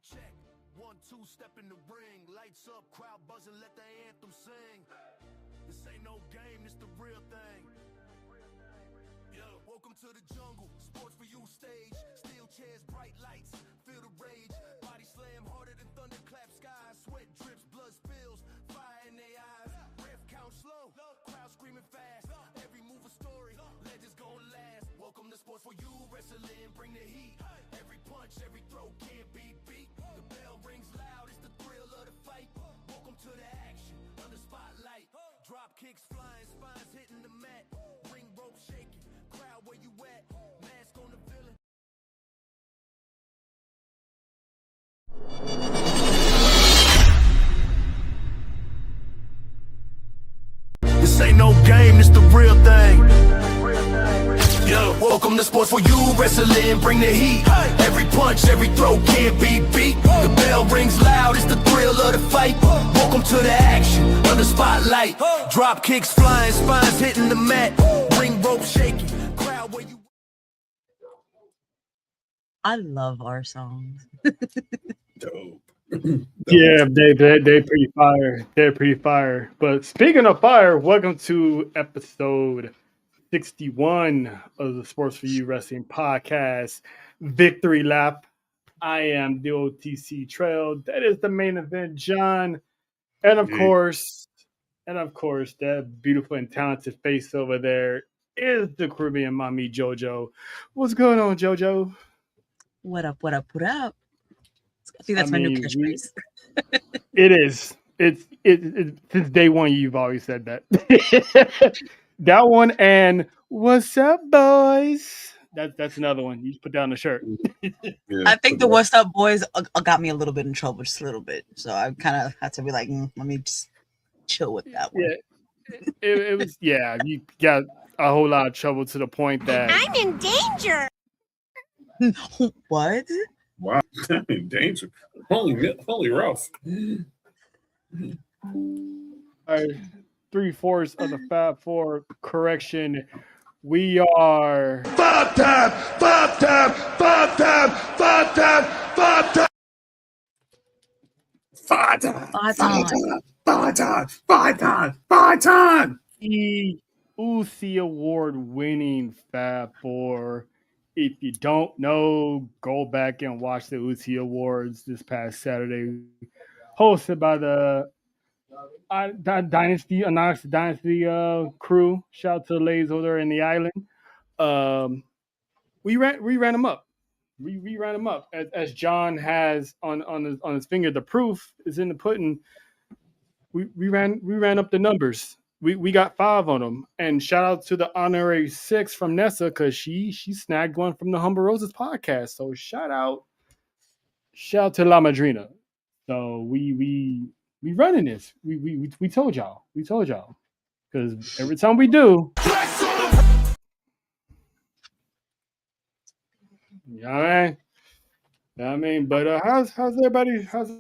check. 1, 2, step in the ring. Lights up, crowd buzzing, let the anthem sing. This ain't no game, this the real thing. Yo, welcome to the jungle, sports for you stage. Steel chairs, bright lights, feel the rage. Body slam harder than thunderclap skies. Sweat drips, blood spills, fire in their eyes. Ref count slow, crowd screaming fast. Every move a story, legends gon' last. Welcome to sports for you wrestling, bring the heat. Every punch, every throw can't be beat. The bell rings loud, it's the thrill of the fight. Welcome to the action, under spotlight. Drop kicks flying, spines hitting the mat. Ring rope shaking, crowd where you at? Mask on the villain. This ain't no game, this the real thing. Yo, welcome to sports for you wrestling, bring the heat. Every punch, every throw can't be beat. The bell rings loud, it's the thrill of the fight. Welcome to the action, under spotlight. Drop kicks flying, spines hitting the mat. Ring rope shaking, crowd where you. I love our songs. Dope. Yeah, they pretty fire. They're pretty fire. But speaking of fire, welcome to episode 61 of the Sports for You Wrestling Podcast Victory Lap. I am the OTC Trail. That is the main event, John. And of course, that beautiful and talented face over there is the Caribbean mommy, JoJo. What's going on, JoJo? What up? What up? What up? I think that's my new catchphrase. It is. It's since day one. You've always said that. That one and what's up, boys? That's another one. You put down the shirt. Yeah, I think the "What's Up, Boys" got me a little bit in trouble, just a little bit. So I kind of had to be like, let me just chill with that one. Yeah, it was. Yeah, you got a whole lot of trouble to the point that I'm in danger. What? Wow, in danger. Holy rough. All right, 3/4 of the Fab Four. Correction, we are Five time. the ucey Award winning Fab Four. If you don't know, go back and watch the ucey Awards this past Saturday, hosted by the Dynasty crew. Shout out to the ladies over there in the island. We ran them up. We ran them up as John has on his finger. The proof is in the pudding. We ran up the numbers. We got 5 on them, and shout out to the honorary 6 from Nessa because she snagged one from the Humble Roses podcast. So shout out to La Madrina. So we running this. We told y'all because every time we do, you know what I mean? But how's everybody? How's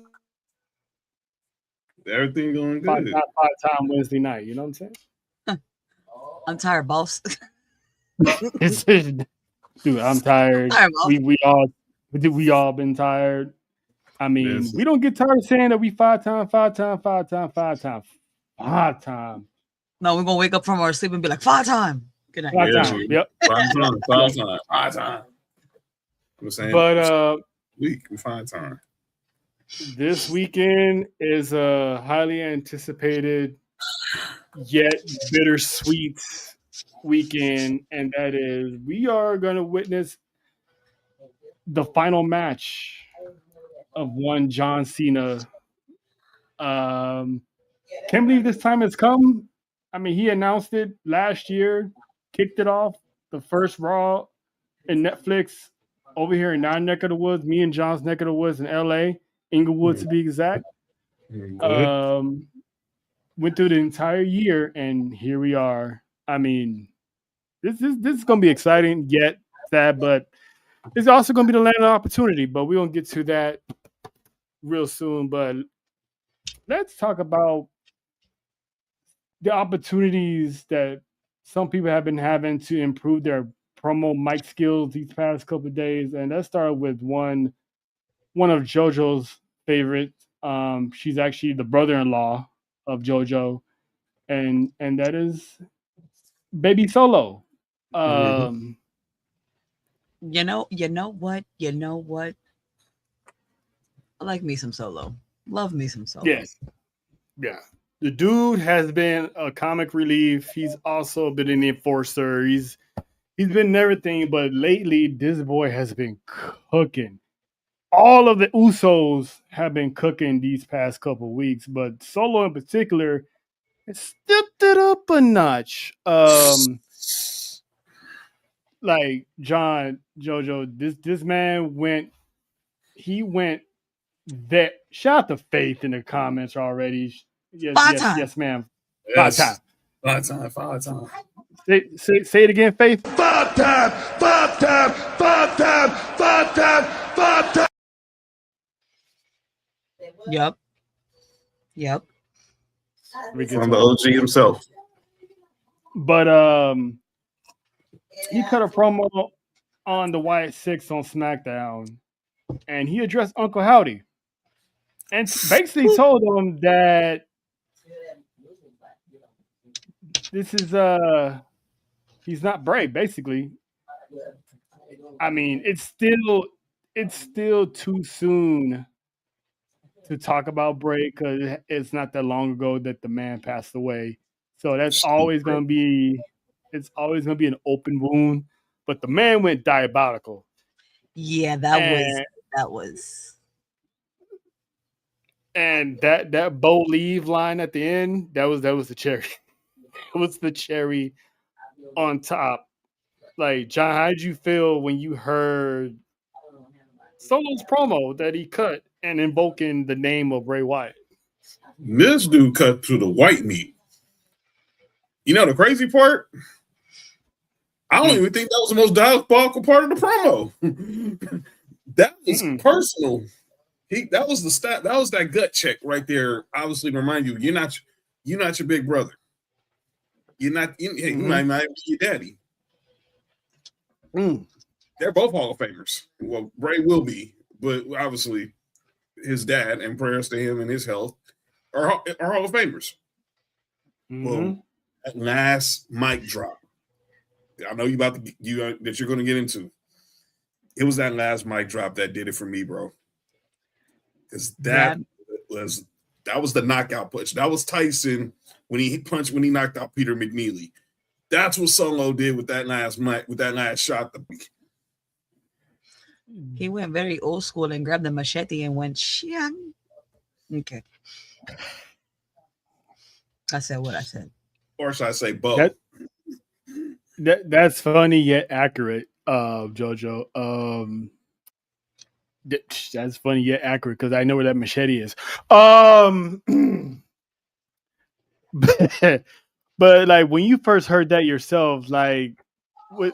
Everything going good. five-time Wednesday night? You know what I'm saying? I'm tired, boss. Dude, I'm tired. We all been tired. I mean, we don't get tired of saying that we 5-time. No, we're gonna wake up from our sleep and be like 5-time. Good night. 5-time. Yep. 5-time. I'm saying, But we 5-time. this weekend is a highly anticipated yet bittersweet weekend, and that is we are going to witness the final match of one John Cena. Can't believe this time has come. I mean, he announced it last year, kicked it off the first Raw in Netflix over here in our neck of the woods, me and John's neck of the woods in LA. Inglewood to be exact. Went through the entire year, and here we are. I mean, this is going to be exciting, yet sad, but it's also going to be the land of opportunity. But we're going to get to that real soon. But let's talk about the opportunities that some people have been having to improve their promo mic skills these past couple of days. And let's start with one one of JoJo's favorites. She's actually the brother-in-law of JoJo, and that is Baby Solo. Mhm. You know what? You know what? I like me some Solo. Love me some Solo. Yes, yeah. The dude has been a comic relief. He's also been an enforcer. He's been everything, but lately this boy has been cooking. All of the Usos have been cooking these past couple weeks, but Solo in particular has stepped it up a notch. Like John JoJo, this man went. He went that. Shout out to Faith in the comments already. Yes, Five yes, time. yes, ma'am. Five time. Yes. Five time. Five time. Say it again, Faith. Five time, five time, five time, five time, five time. Yep. Yep. From the OG himself. But he cut a promo on the Wyatt Six on SmackDown, and he addressed Uncle Howdy, and basically told him that this is he's not Bray. Basically, I mean, it's still too soon to talk about Bray because it's not that long ago that the man passed away. So that's always gonna be an open wound. But the man went diabolical. Yeah, And that was. and that Bo leave line at the end, that was the cherry. It was the cherry on top. Like, John, how did you feel when you heard Solo's promo that he cut and invoking the name of Bray Wyatt? This dude cut to the white meat. You know the crazy part? I don't even think that was the most diabolical part of the promo. That was personal. That was the stat. That was that gut check right there. Obviously, remind you, you're not your big brother. You're not. You might not be your daddy. They're both Hall of Famers. Well, Bray will be, but obviously, his dad, and prayers to him and his health, are Hall of Famers. Well, that last mic drop, I know that you're going to get into. It was that last mic drop that did it for me, bro. Because that was the knockout punch. That was Tyson when he knocked out Peter McNeely. That's what Solo did with that last shot. He went very old school and grabbed the machete and went shiang. Okay. I said what I said. Or should I say both? That's funny yet accurate, JoJo. That's funny yet accurate because I know where that machete is. But like when you first heard that yourself, like,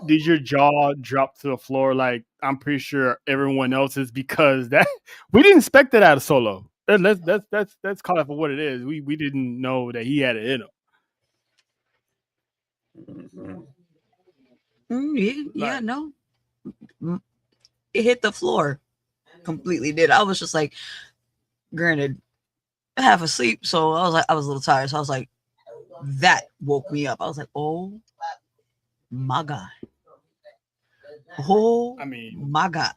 did your jaw drop to the floor? Like, I'm pretty sure everyone else's, because that we didn't expect that out of Solo. Let's call it for what it is. We didn't know that he had it in him. Yeah, no. It hit the floor. Completely did. I was just like, granted, half asleep, so I was a little tired. So I was like, that woke me up. I was like, oh my God. Oh, my God.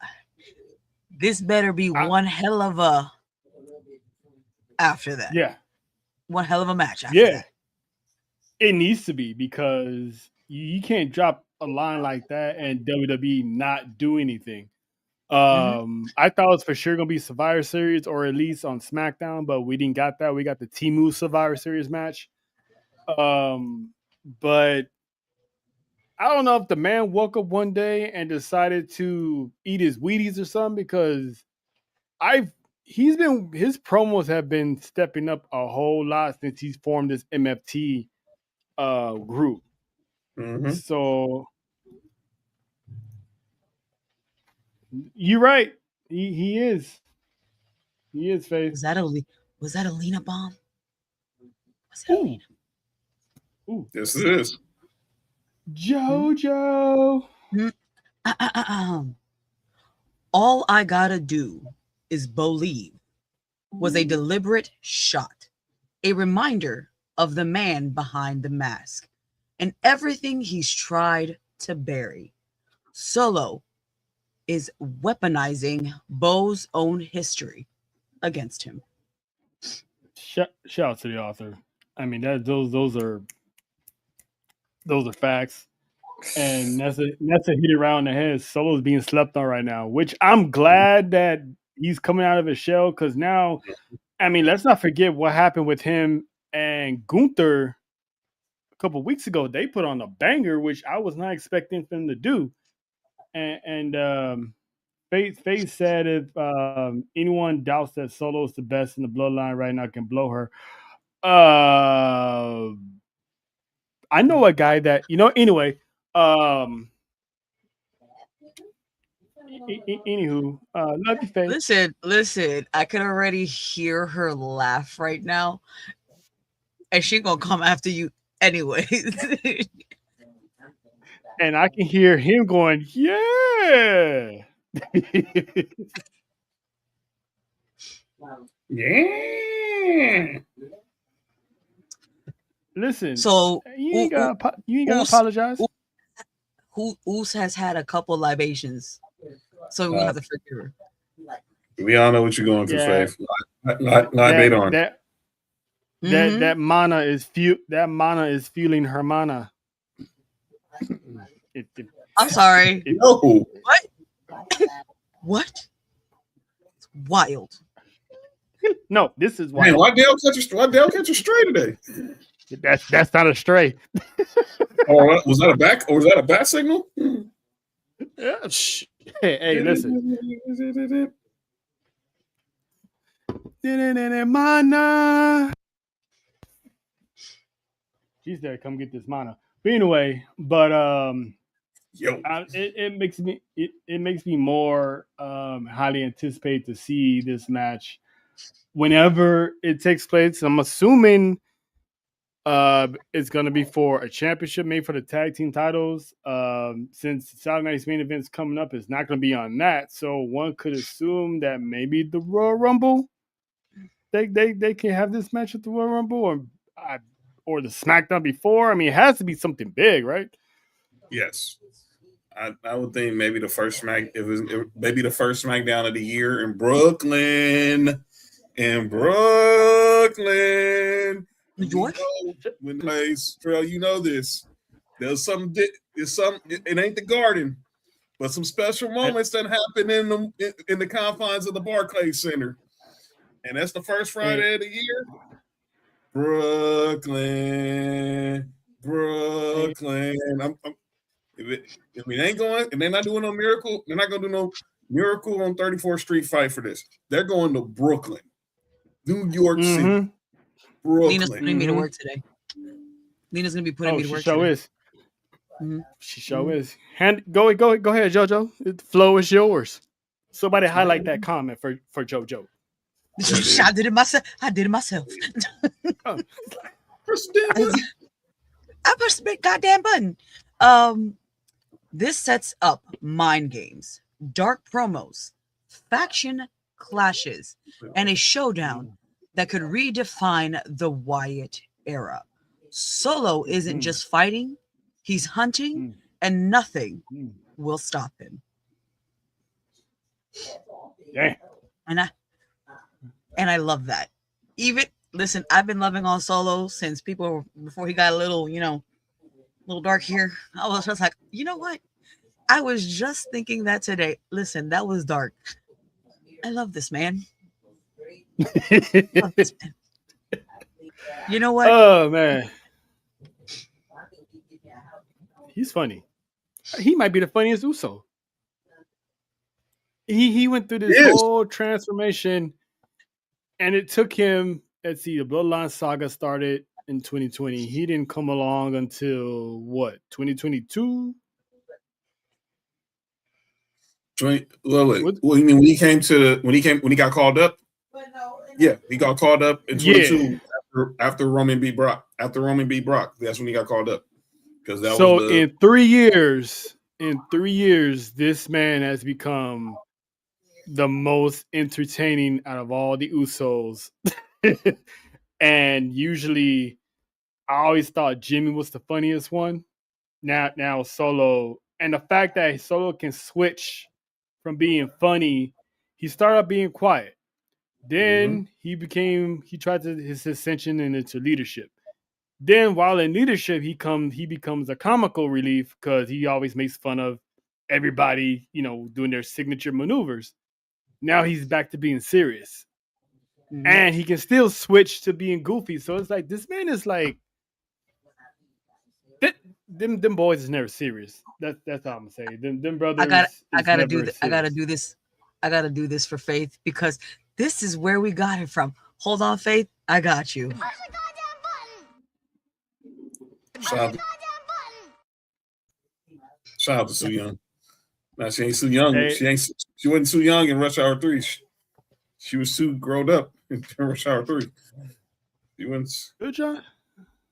This better be one hell of a after that. Yeah. One hell of a match after that. It needs to be, because you can't drop a line like that and WWE not do anything. I thought it was for sure gonna be Survivor Series or at least on SmackDown, but we didn't got that. We got the Temu Survivor Series match. But I don't know if the man woke up one day and decided to eat his Wheaties or something, because his promos have been stepping up a whole lot since he's formed this MFT group. So you're right. He is. He is, Faith. Was that a Lena bomb? Was that Lena? Ooh. Yes, it is. JoJo. All I gotta do is believe was a deliberate shot, a reminder of the man behind the mask and everything he's tried to bury. Solo is weaponizing Bo's own history against him. Shout out to the author. I mean, those are facts. And that's a hit around the head. Solo's being slept on right now, which I'm glad that he's coming out of his shell, because now, I mean, let's not forget what happened with him and Gunther a couple weeks ago. They put on a banger, which I was not expecting them to do. And Faith said if anyone doubts that Solo is the best in the bloodline right now can blow her. I know a guy that, anyway. Anywho, love you, Faith. Listen, I can already hear her laugh right now, and she gonna come after you anyway. And I can hear him going, yeah. Yeah. Listen, so you ain't gotta apologize. Oos has had a couple libations, so we have to forgive her. We all know what you're going through, Faith. Libate on. That mana is fueling her mana. I'm sorry. No. What? It's wild. No, this is wild. Man, why Dale catch a stray today? That's not a stray. Or was that a back? Or was that a bat signal? Yeah. Hey, listen. Mana. She said, "Come get this mana." But anyway, it makes me more highly anticipate to see this match whenever it takes place. I'm assuming it's going to be for a championship, maybe for the tag team titles. Since Saturday Night's main event's coming up, it's not going to be on that. So one could assume that maybe the Royal Rumble, they can have this match at the Royal Rumble, or the SmackDown before. I mean, it has to be something big, right? Yes. I would think maybe the first maybe the first SmackDown of the year in Brooklyn. New York? When plays Trail, you know this. There's some. It ain't the Garden, but some special moments that happen in the confines of the Barclays Center, and that's the first Friday of the year. Brooklyn. If we ain't going, and they're not doing no miracle, they're not gonna do no Miracle on 34th Street fight for this. They're going to Brooklyn, New York City. Brooklyn. Lena's putting me to work today. Lena's gonna be putting me to work. She sure today. Is. She sure is. Go ahead, JoJo. The flow is yours. Somebody highlight that comment for JoJo. I did it myself. I pressed the big goddamn button. This sets up mind games, dark promos, faction clashes, and a showdown that could redefine the Wyatt era. Solo isn't just fighting, he's hunting, and nothing will stop him. Yeah. And I love that. Listen, I've been loving on Solo since before he got a little dark here. I was just like, you know what? I was just thinking that today. Listen, that was dark. I love this man. You know what? Oh man, he's funny. He might be the funniest Uso. He went through this whole transformation, and it took him. Let's see, the Bloodline saga started in 2020. He didn't come along until what, 2022? Wait. Well, you mean when he got called up? Yeah, he got called up in 22 after Roman beat Brock. After Roman beat Brock, that's when he got called up. Because in 3 years, this man has become the most entertaining out of all the Usos. And usually I always thought Jimmy was the funniest one. Now Solo, and the fact that Solo can switch from being funny, he started being quiet. Then he tried his ascension into leadership. Then while in leadership, he becomes a comical relief because he always makes fun of everybody, doing their signature maneuvers. Now he's back to being serious. And he can still switch to being goofy. So it's like this man is like them boys is never serious. That's all I'm gonna say. Them brothers. I gotta do this. I gotta do this for Faith because this is where we got it from. Hold on, Faith. I got you. Shout out to Soo Young. Now she ain't Soo Young. Hey. She wasn't Soo Young in Rush Hour 3. She was Sue grown up in Rush Hour 3. She went. Good job.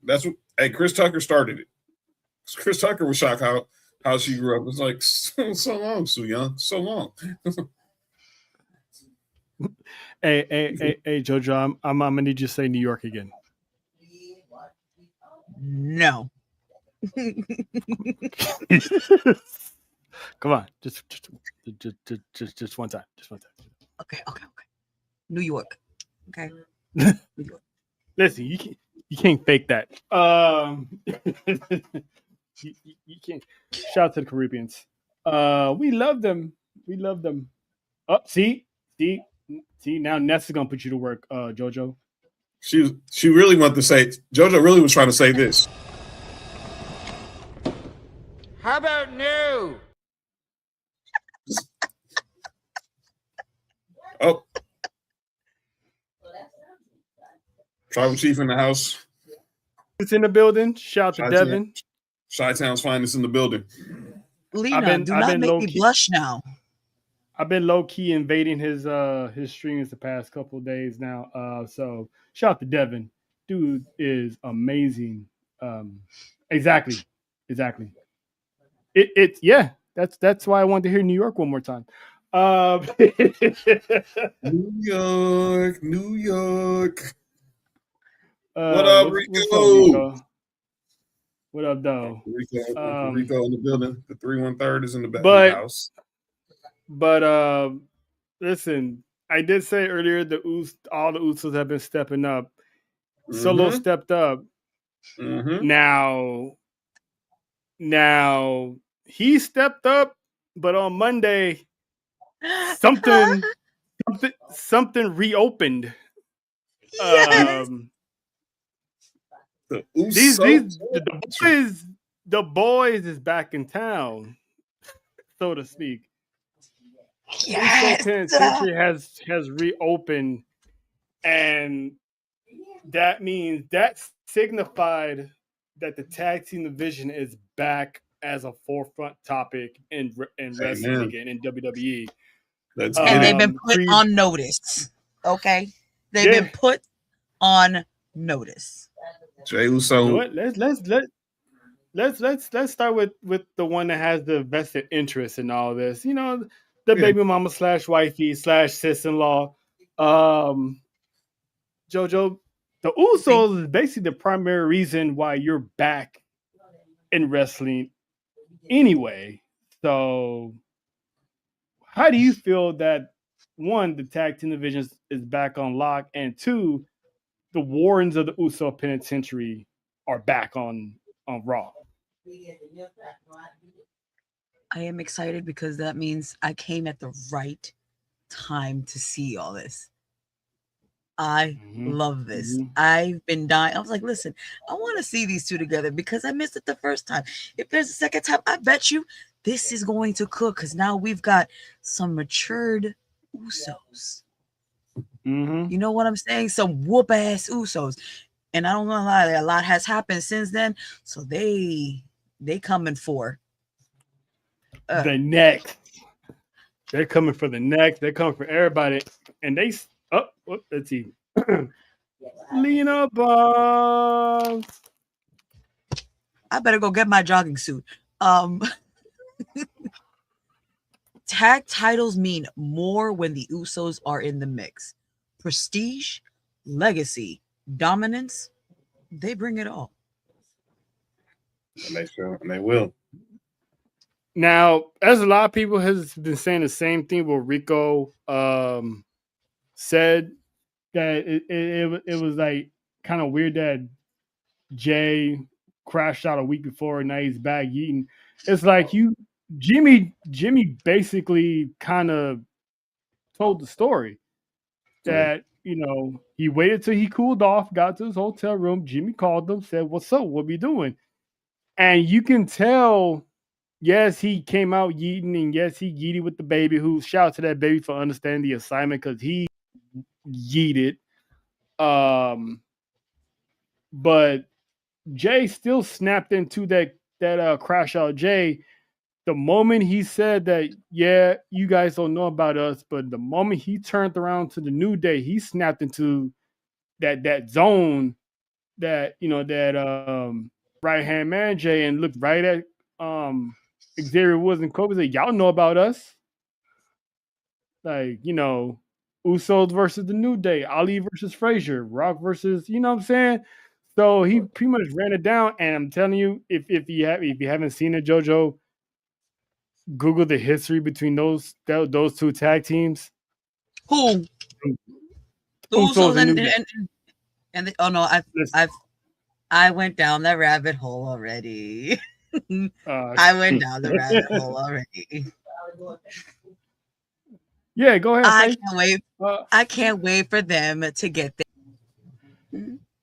That's what. Hey, Chris Tucker started it. Chris Tucker was shocked how she grew up. It's like so long, Soo Young, so long. hey, JoJo, I'm gonna need you to say New York again. No. Come on, just one time, Okay. New York. Okay. New York. Listen, you can't fake that. You can't. Shout out to the Caribbeans. We love them. Oh, see. Now Ness is gonna put you to work, JoJo. She really wanted to say. JoJo really was trying to say this. How about no? Oh. Tribal Chief in the house. It's in the building. Shout out to Devin. Chi-Town's finest in the building. Lena, do not make me blush now. I've been low-key invading his streams the past couple of days now. So shout out to Devin. Dude is amazing. Exactly. That's why I wanted to hear New York one more time. New York. What up, Rico? What up, though? Rico in the building. The 313 is in the back of the house. But listen, I did say earlier all the Usos have been stepping up. Solo stepped up. Now he stepped up, but on Monday something reopened. Yes. The boys is back in town, so to speak. Yes. Penitentiary has reopened, and that means that signified that the tag team division is back as a forefront topic in wrestling again in WWE. And they've been put on notice. Okay, they've been put on notice. Jey Uso. You know let's start with the one that has the vested interest in all this. The baby mama / wifey / sis-in-law. JoJo, the Usos is basically the primary reason why you're back in wrestling anyway. So how do you feel that, one, the tag team division is back on lock, and two, the Warrens of the Uso Penitentiary are back on Raw? I am excited because that means I came at the right time to see all this. I love this. I've been dying. I was like, listen, I want to see these two together because I missed it the first time. If there's a second time, I bet you this is going to cook because now we've got some matured Usos. You know what I'm saying? Some whoop-ass Usos. And I don't know lie, a lot has happened since then. So they coming for the next. They're coming for the next. They're coming for everybody. And let's see. Lena Boss. I better go get my jogging suit. Tag titles mean more when the Usos are in the mix. Prestige, legacy, dominance, they bring it all. And they sure, and they will. Now, as a lot of people has been saying the same thing what Rico said, that it was like kind of weird that Jay crashed out a week before and now he's back eating. It's like Jimmy basically kind of told the story that, he waited till he cooled off, got to his hotel room. Jimmy called him, said, "What's up? What we doing?" And you can tell, yes, he came out yeeting, and yes, he yeeted with the baby, who shout out to that baby for understanding the assignment because he yeeted. But Jay still snapped into that crash out. Jay, the moment he said that, yeah, you guys don't know about us, but the moment he turned around to the New Day, he snapped into that zone that right hand man Jay, and looked right at Xavier Woods and Kobe, said, "Y'all know about us." Like, Usos versus the New Day, Ali versus Frazier, Rock versus, you know what I'm saying? So he pretty much ran it down. And I'm telling you, if you haven't seen it, JoJo, Google the history between those two tag teams. Who? The Usos and oh no, I went down that rabbit hole already. I went down the rabbit hole already. Yeah, go ahead. I can't wait. I can't wait for them to get there.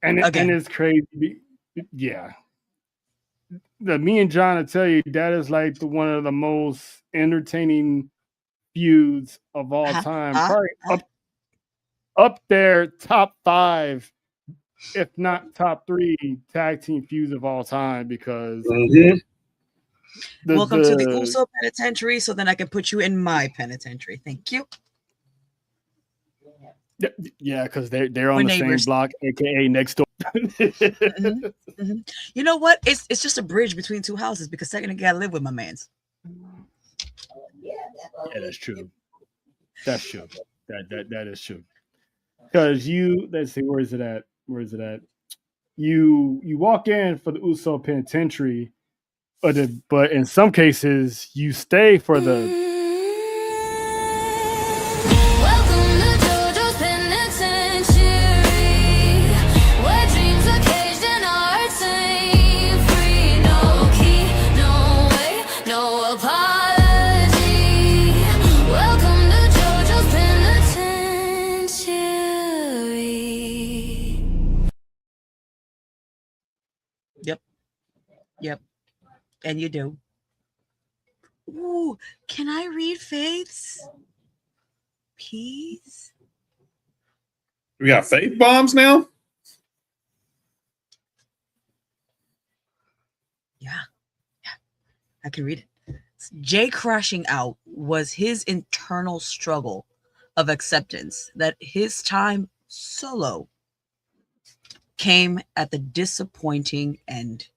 And it's crazy. Yeah. Me and John, I tell you, that is like one of the most entertaining feuds of all time. Probably up there, top 5, if not top 3 tag team feuds of all time, because welcome to the Uso penitentiary, so then I can put you in my penitentiary. Thank you. Yeah, because they're on the neighbors. Same block, aka next door. You know what? It's just a bridge between two houses, because second I gotta live with my mans. Yeah, that's true. That's true. That is true. Because let's see, where is it at? You walk in for the Uso penitentiary, but in some cases you stay for the. Yep. And you do. Ooh, can I read Faith's? Please? We got faith bombs now? Yeah. I can read it. Jay crashing out was his internal struggle of acceptance that his time solo came at the disappointing end.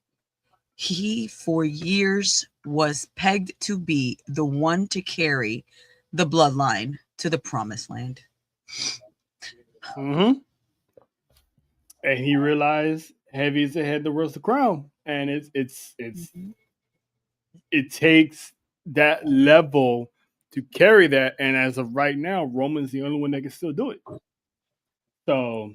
He, for years, was pegged to be the one to carry the bloodline to the promised land. And he realized heavy's ahead the world's the crown, and it takes that level to carry that. And as of right now, Roman's the only one that can still do it. So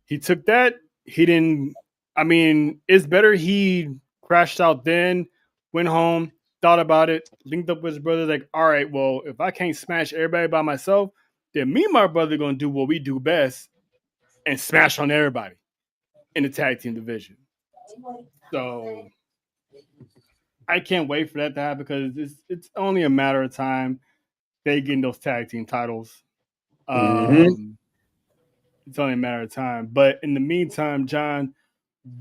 he took that. He didn't. I mean, it's better he crashed out then, went home, thought about it, linked up with his brother, like, all right, well, if I can't smash everybody by myself, then me and my brother are going to do what we do best and smash on everybody in the tag team division. So I can't wait for that to happen, because it's only a matter of time they getting those tag team titles. It's only a matter of time. But in the meantime, John,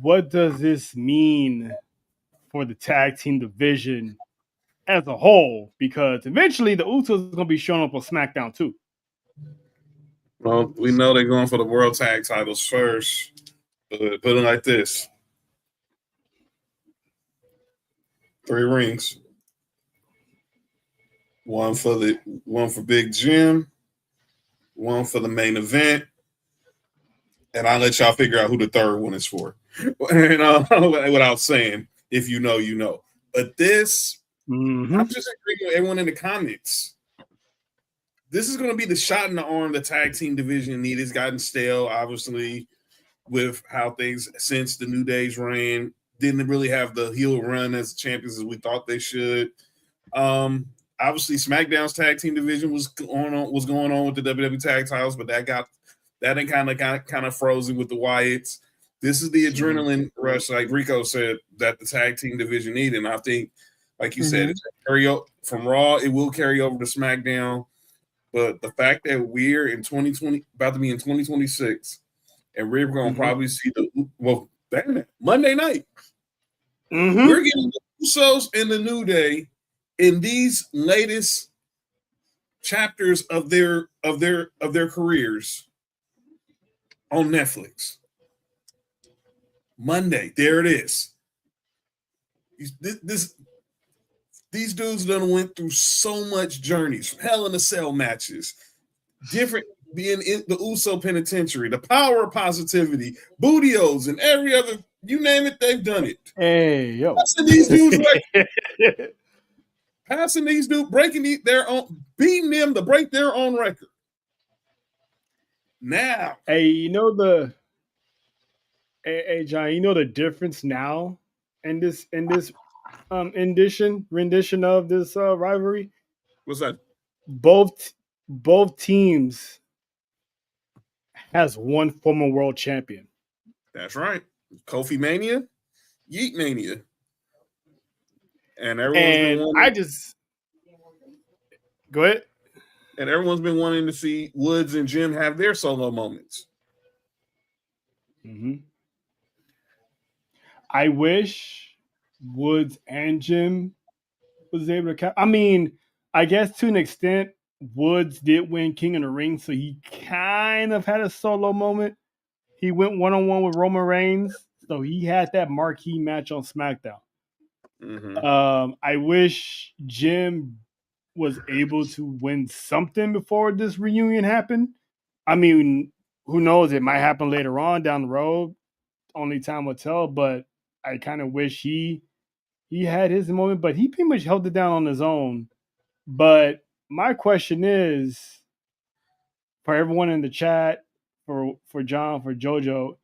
what does this mean for the tag team division as a whole? Because eventually the Usos are going to be showing up on SmackDown too. Well, we know they're going for the world tag titles first. Put it like this: 3 rings. one for Big Jim, one for the main event, and I'll let y'all figure out who the third one is for. And without saying, if you know, you know. But this, I'm just agreeing with everyone in the comments. This is going to be the shot in the arm the tag team division needed. It's gotten stale, obviously, with how things since the New Day's reign didn't really have the heel run as champions as we thought they should. Obviously, SmackDown's tag team division was going on with the WWE tag titles, but that kind of frozen with the Wyatts. This is the adrenaline rush, like Rico said, that the tag team division needed. And I think, like you said, it's from Raw, it will carry over to SmackDown. But the fact that we're in 2020, about to be in 2026, and we're going to probably see Monday night. We're getting the Usos and the New Day in these latest chapters of their careers on Netflix. Monday, there it is. These dudes done went through so much journeys, Hell in a Cell matches, different being in the Uso penitentiary, the power of positivity, Bootios, and every other, you name it, they've done it. Hey, yo. Passing these dudes breaking their own, beating them to break their own record. Now, hey, John, you know the difference now in this rendition of this rivalry? What's that? Both teams has one former world champion. That's right. Kofi Mania, Yeet Mania. And everyone's go ahead. And everyone's been wanting to see Woods and Jim have their solo moments. I wish Woods and Jim was able to. I mean, I guess to an extent, Woods did win King of the Ring, so he kind of had a solo moment. He went one-on-one with Roman Reigns, so he had that marquee match on SmackDown. I wish Jim was able to win something before this reunion happened. I mean, who knows? It might happen later on down the road. Only time will tell, but I kind of wish he had his moment, but he pretty much held it down on his own. But my question is, for everyone in the chat, for John, for JoJo,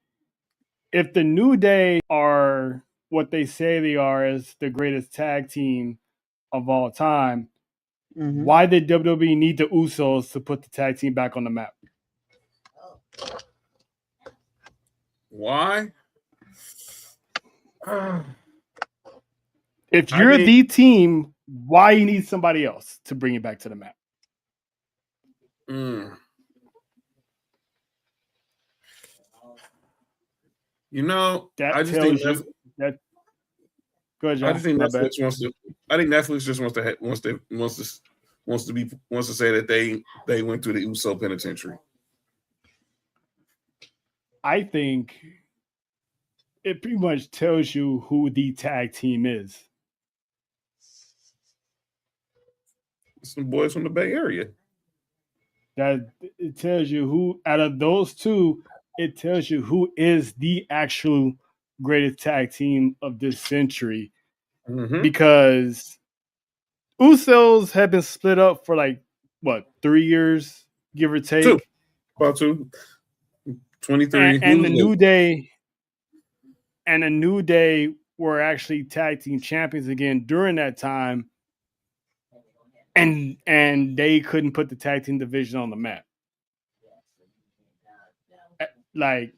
if the New Day are what they say they are as the greatest tag team of all time, why did WWE need the Usos to put the tag team back on the map? Why? If you're the team, why you need somebody else to bring it back to the map? You know, that I just tells think you that. Go ahead, John. I just think Netflix wants to. I think Netflix just wants to say that they went through the Uso penitentiary. I think it pretty much tells you who the tag team is. Some boys from the Bay Area. That it tells you who, out of those two, it tells you who is the actual greatest tag team of this century. Because Usos have been split up for 3 years, give or take. About 23. And the New Day were actually tag team champions again during that time. And they couldn't put the tag team division on the map.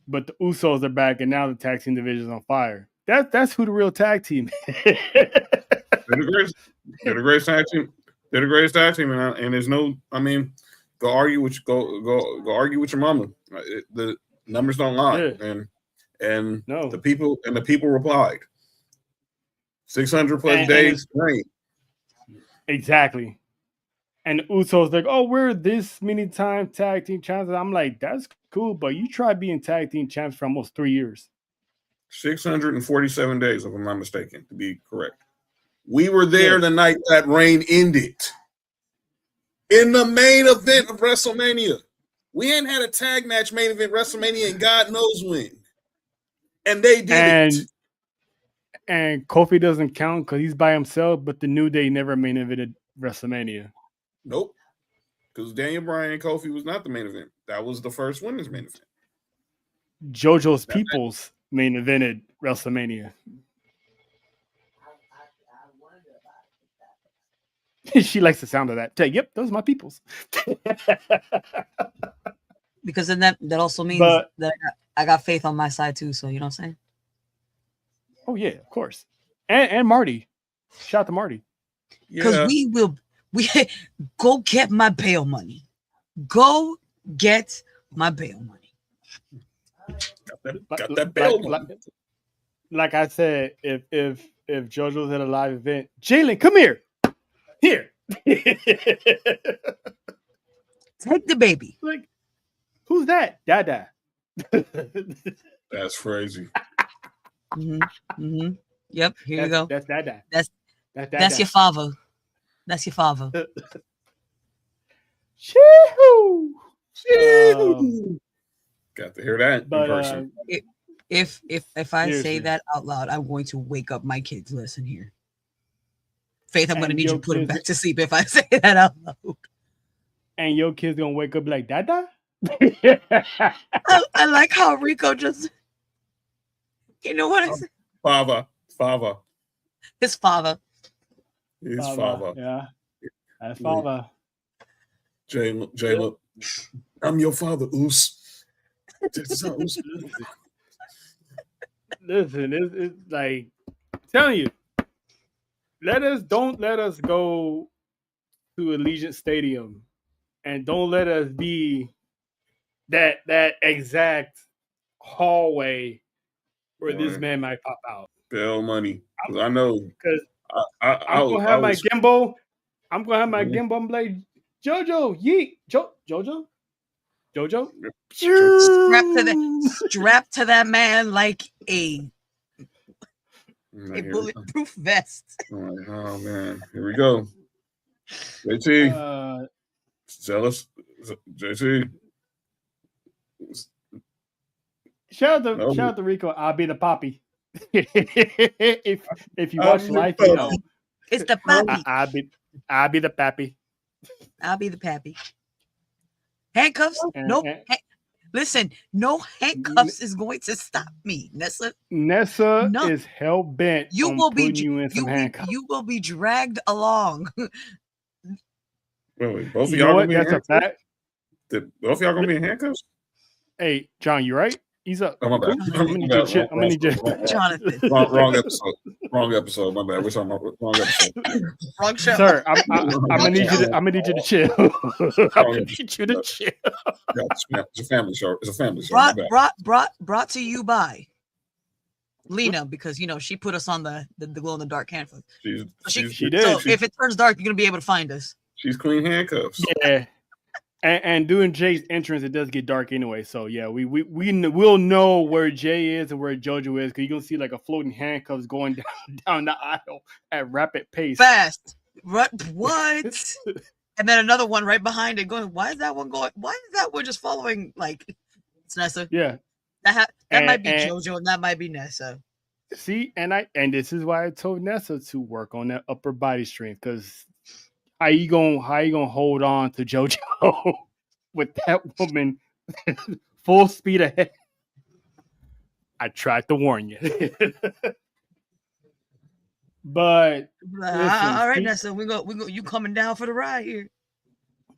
But the Usos are back, and now the tag team division is on fire. That's who the real tag team is. They're the greatest tag team. They're the greatest tag team, and there's no. I mean, go argue with your mama. The numbers don't lie, and the people replied. 600 plus days, great. Exactly. And Usos like, oh, we're this many times tag team champions. I'm like, that's cool, but you tried being tag team champs for almost 3 years. 647 days, if I'm not mistaken, to be correct. We were there the night that reign ended. in the main event of WrestleMania. We ain't had a tag match main event WrestleMania and God knows when. And they did it. And Kofi doesn't count because he's by himself, but the New Day never main evented WrestleMania. Nope. Because Daniel Bryan and Kofi was not the main event. That was the first women's main event. JoJo's People's main evented WrestleMania. She likes the sound of that. Yep, those are my peoples. Because then that also means that I got faith on my side too. So you know what I'm saying? Oh yeah, of course. And Marty. Shout out to Marty. Because we go get my bail money. Go get my bail money. Got that bail money. Like I said, if JoJo's at a live event, Jalen, come here. Here. Take the baby. Like, who's that? Dada. That's crazy. Yep, here you go. That's Dada. That's your father. That's your father. Shoo! Got to hear that in person. If I seriously. say that out loud, I'm going to wake up my kids. Listen here. Faith, I'm going to need you to put him back to sleep if I say that out loud. And your kid's going to wake up like, Dada? I like how Rico just... You know what I said? Father. His father. His father. Yeah. That's father. Jayla, I'm your father, Oos. Listen, it's like, I'm telling you, don't let us go to Allegiant Stadium and don't let us be that exact hallway where this man might pop out. Bail money. I know. Because I'm gonna have my gimbal. I'm like, JoJo, yeet. JoJo? Strapped to that man like a bulletproof vest. Oh man, here we go. JT, jealous. JT. Shout out to Rico. I'll be the poppy. if you watch life, you know it's the pappy. I'll be the pappy. I'll be the pappy. Handcuffs? Listen, no handcuffs is going to stop me, Nessa. Nessa is hell bent. You on will be you in some handcuffs. You will be dragged along. Wait, both of y'all gonna be in handcuffs? Both of y'all gonna be in handcuffs? Hey, John, you right? He's up. Oh, my bad. I'm gonna need you. Jonathan. Wrong episode. Wrong episode. My bad. We're talking about wrong episode. Wrong show. Sir, I'm gonna need you to chill. I'm gonna need you to chill. It's a family show. It's a family show. Brought to you by Lena, because she put us on the glow in the dark handcuffs. She did. So if it turns dark, you're gonna be able to find us. She's clean handcuffs. Yeah. And doing Jay's entrance, it does get dark anyway. So yeah, we'll know where Jay is and where JoJo is, because you're gonna see like a floating handcuffs going down the aisle at rapid pace. Fast. What? And then another one right behind it going. Why is that one just following? Like, it's Nessa. Yeah. That might be JoJo and that might be Nessa. See, and this is why I told Nessa to work on that upper body strength, because how you gonna hold on to JoJo with that woman full speed ahead? I tried to warn you. But listen, all right, Nessa, we go. You coming down for the ride here?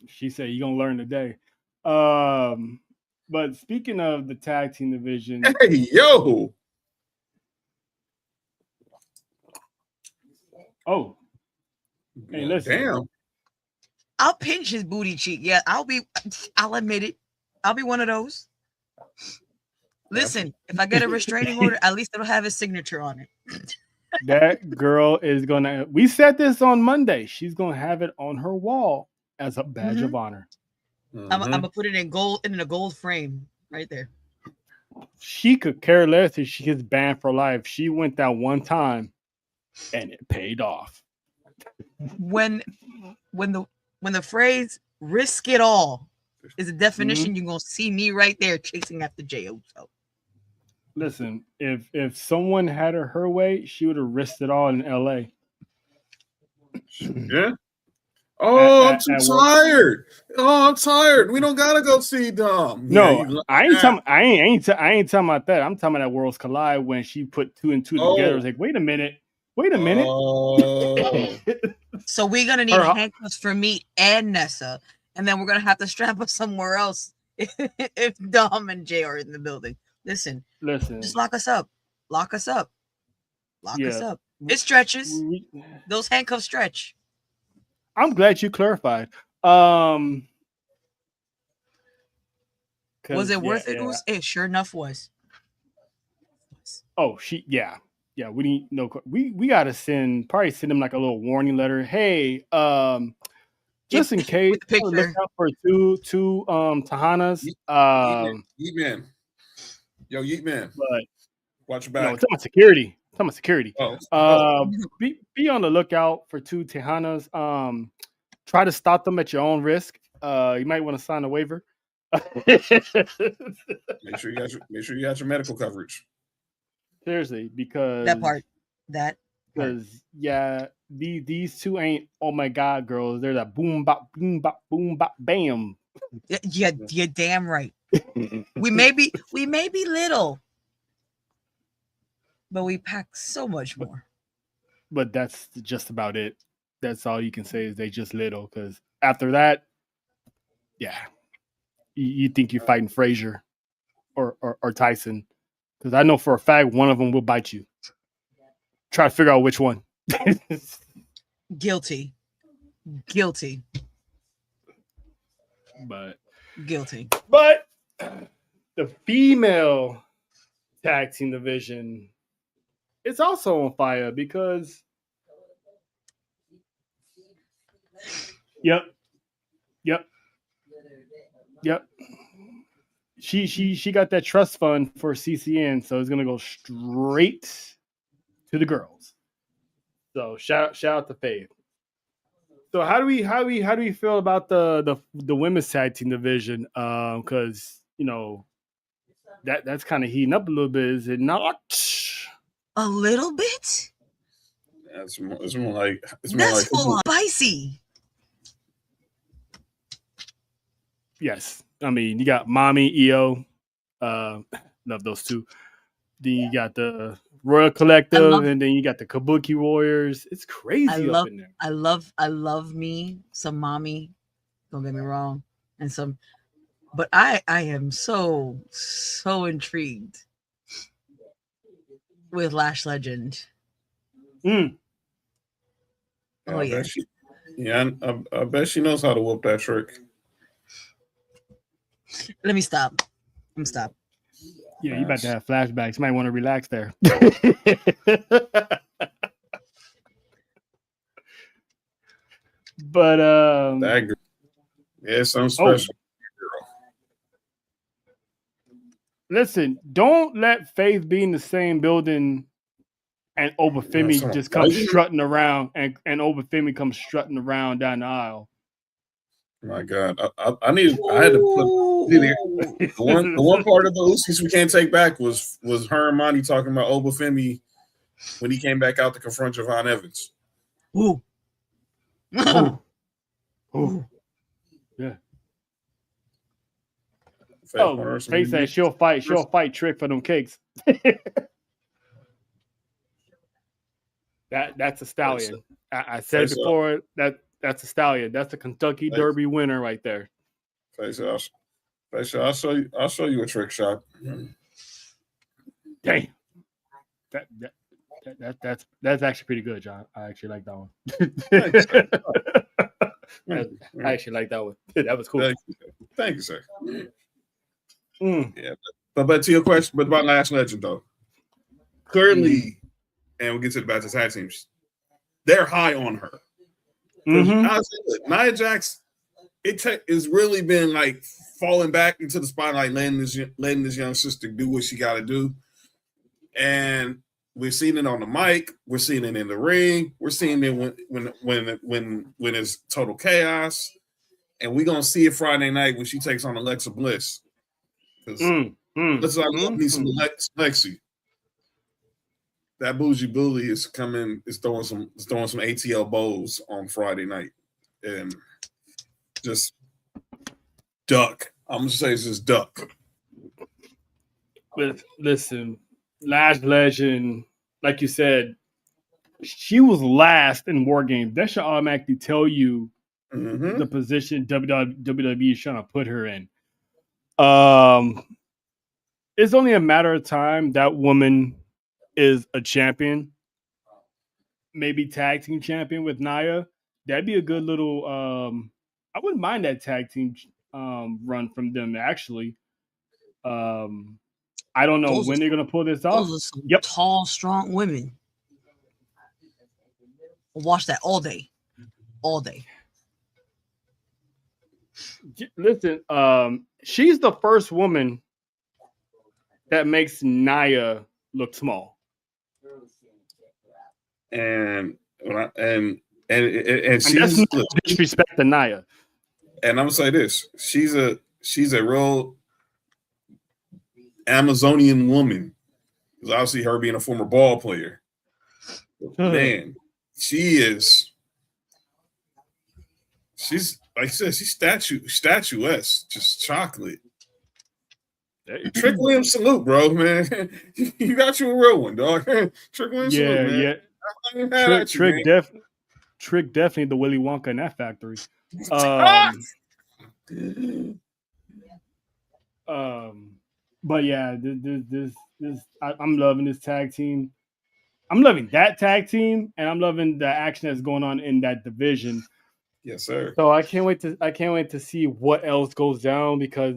She said you're gonna learn today. But speaking of the tag team division, hey yo. Oh. Hey, listen. Damn. I'll pinch his booty cheek. Yeah, I'll admit it. I'll be one of those. Listen, if I get a restraining order, at least it'll have his signature on it. That girl is gonna. We said this on Monday. She's gonna have it on her wall as a badge of honor. I'm gonna put it in gold, in a gold frame right there. She could care less if she gets banned for life. She went that one time, and it paid off. When the when the phrase "risk it all" is a definition, you're gonna see me right there chasing after Jey Uso. Listen, if someone had her way, she would have risked it all in L.A. Yeah. Oh, I'm too work. tired. Oh, I'm tired. We don't gotta go see Dom. No, Yeah, I ain't talking about that. I'm talking about Worlds Collide when she put 2 and 2 together. I was like, wait a minute. Oh. So we're gonna need handcuffs for me and Nessa, and then we're gonna have to strap us somewhere else if Dom and Jay are in the building. Listen, just lock us up. Lock us up. It stretches. Those handcuffs stretch. I'm glad you clarified. Was it worth it? Yeah. It sure enough was. Oh, yeah. We need we gotta send them like a little warning letter. Hey, just in case, look out for two Tejanas. Yeet man. Yo, Yeet man. But watch your back. No, it's on security. Be on the lookout for 2 Tejanas. Try to stop them at your own risk. You might want to sign a waiver. Make sure you got your medical coverage. Seriously, because these 2 ain't oh my god girls. They're that boom bop bam. Yeah, you're damn right. we may be little, but we pack so much more. But that's just about it. That's all you can say is they just little, because after that, yeah, you think you're fighting Frazier or Tyson, because I know for a fact one of them will bite you. Try to figure out which one. Guilty. But the female tag team division, it's also on fire because Yep. She got that trust fund for CCN, so it's gonna go straight to the girls. So shout out to Faith. So how do we feel about the women's tag team division? Because that's kind of heating up a little bit, is it not? A little bit. Yeah, it's more like spicy. Yes, I mean you got Mommy, EO, love those 2. Then you got the Royal Collective, and then you got the Kabuki Warriors. It's crazy up in there. I love me some Mommy. Don't get me wrong, and some, but I am so intrigued with Lash Legend. I bet she knows how to whoop that trick. Let me stop. Stop. Yeah, you about to have flashbacks. You might want to relax there. But that girl. Yeah, something special. Listen, don't let Faith be in the same building and Obafemi just comes strutting around and Obafemi comes strutting around down the aisle. My God, I had to put the one part of the Usos we can't take back was her and Monty talking about Obafemi when he came back out to confront Javon Evans. Ooh. Yeah. Faith said she'll fight Trick for them cakes. That's a stallion. I said before that's a stallion. That's a Kentucky Derby winner right there. I'll show you a trick shot. Dang. That's actually pretty good, John. I actually like that one. I actually like that one. That was cool. Thank you, sir. Yeah, but to your question, but about Lash Legend though, clearly, and we'll get to the back to tag teams. They're high on her. Nia Jax, it's really been like falling back into the spotlight, letting this young sister do what she got to do. And We're seeing it on the mic. We're seeing it in the ring. We're seeing it when it's total chaos. And we're gonna see it Friday night when she takes on Alexa Bliss. Because let's love me some Lexi. That bougie bully is coming. Is throwing some ATL bowls on Friday night, and just duck. I'm gonna say it's just duck. But listen, Lash Legend, like you said, she was last in War Games. That should automatically tell you the position WWE is trying to put her in. It's only a matter of time that woman is a champion, maybe tag team champion with Nia. That'd be a good little. I wouldn't mind that tag team run from them. Actually, I don't know when they're gonna pull this off. Those are some tall, strong women. I'll watch that all day. Listen, she's the first woman that makes Nia look small. And she's that's not disrespect to Nia. And I'm gonna say this: she's a real Amazonian woman. Because obviously, her being a former ball player, man, she's like I said, she's statuesque, just chocolate. Trick Williams, salute, bro, man. You got you a real one, dog. Trick Williams, salute, man. Trick definitely the Willy Wonka in that factory. But yeah, this I'm loving this tag team. I'm loving that tag team, and I'm loving the action that's going on in that division. Yes, sir. So I can't wait to see what else goes down, because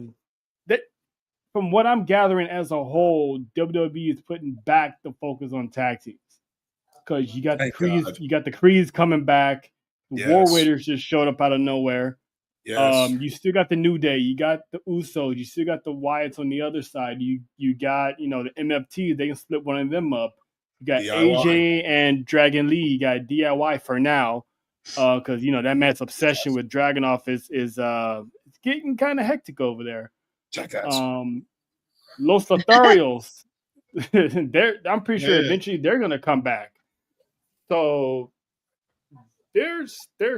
from what I'm gathering as a whole, WWE is putting back the focus on tag teams, because you got the Creeds coming back. The War Raiders just showed up out of nowhere. Yes. You still got the New Day. You got the Usos. You still got the Wyatts on the other side. You got the MFT. They can split one of them up. You got DIY. AJ and Dragon Lee. You got DIY for now, because that man's obsession with Dragunov is it's getting kind of hectic over there. Los Lotharios, I'm pretty sure eventually they're gonna come back. So they're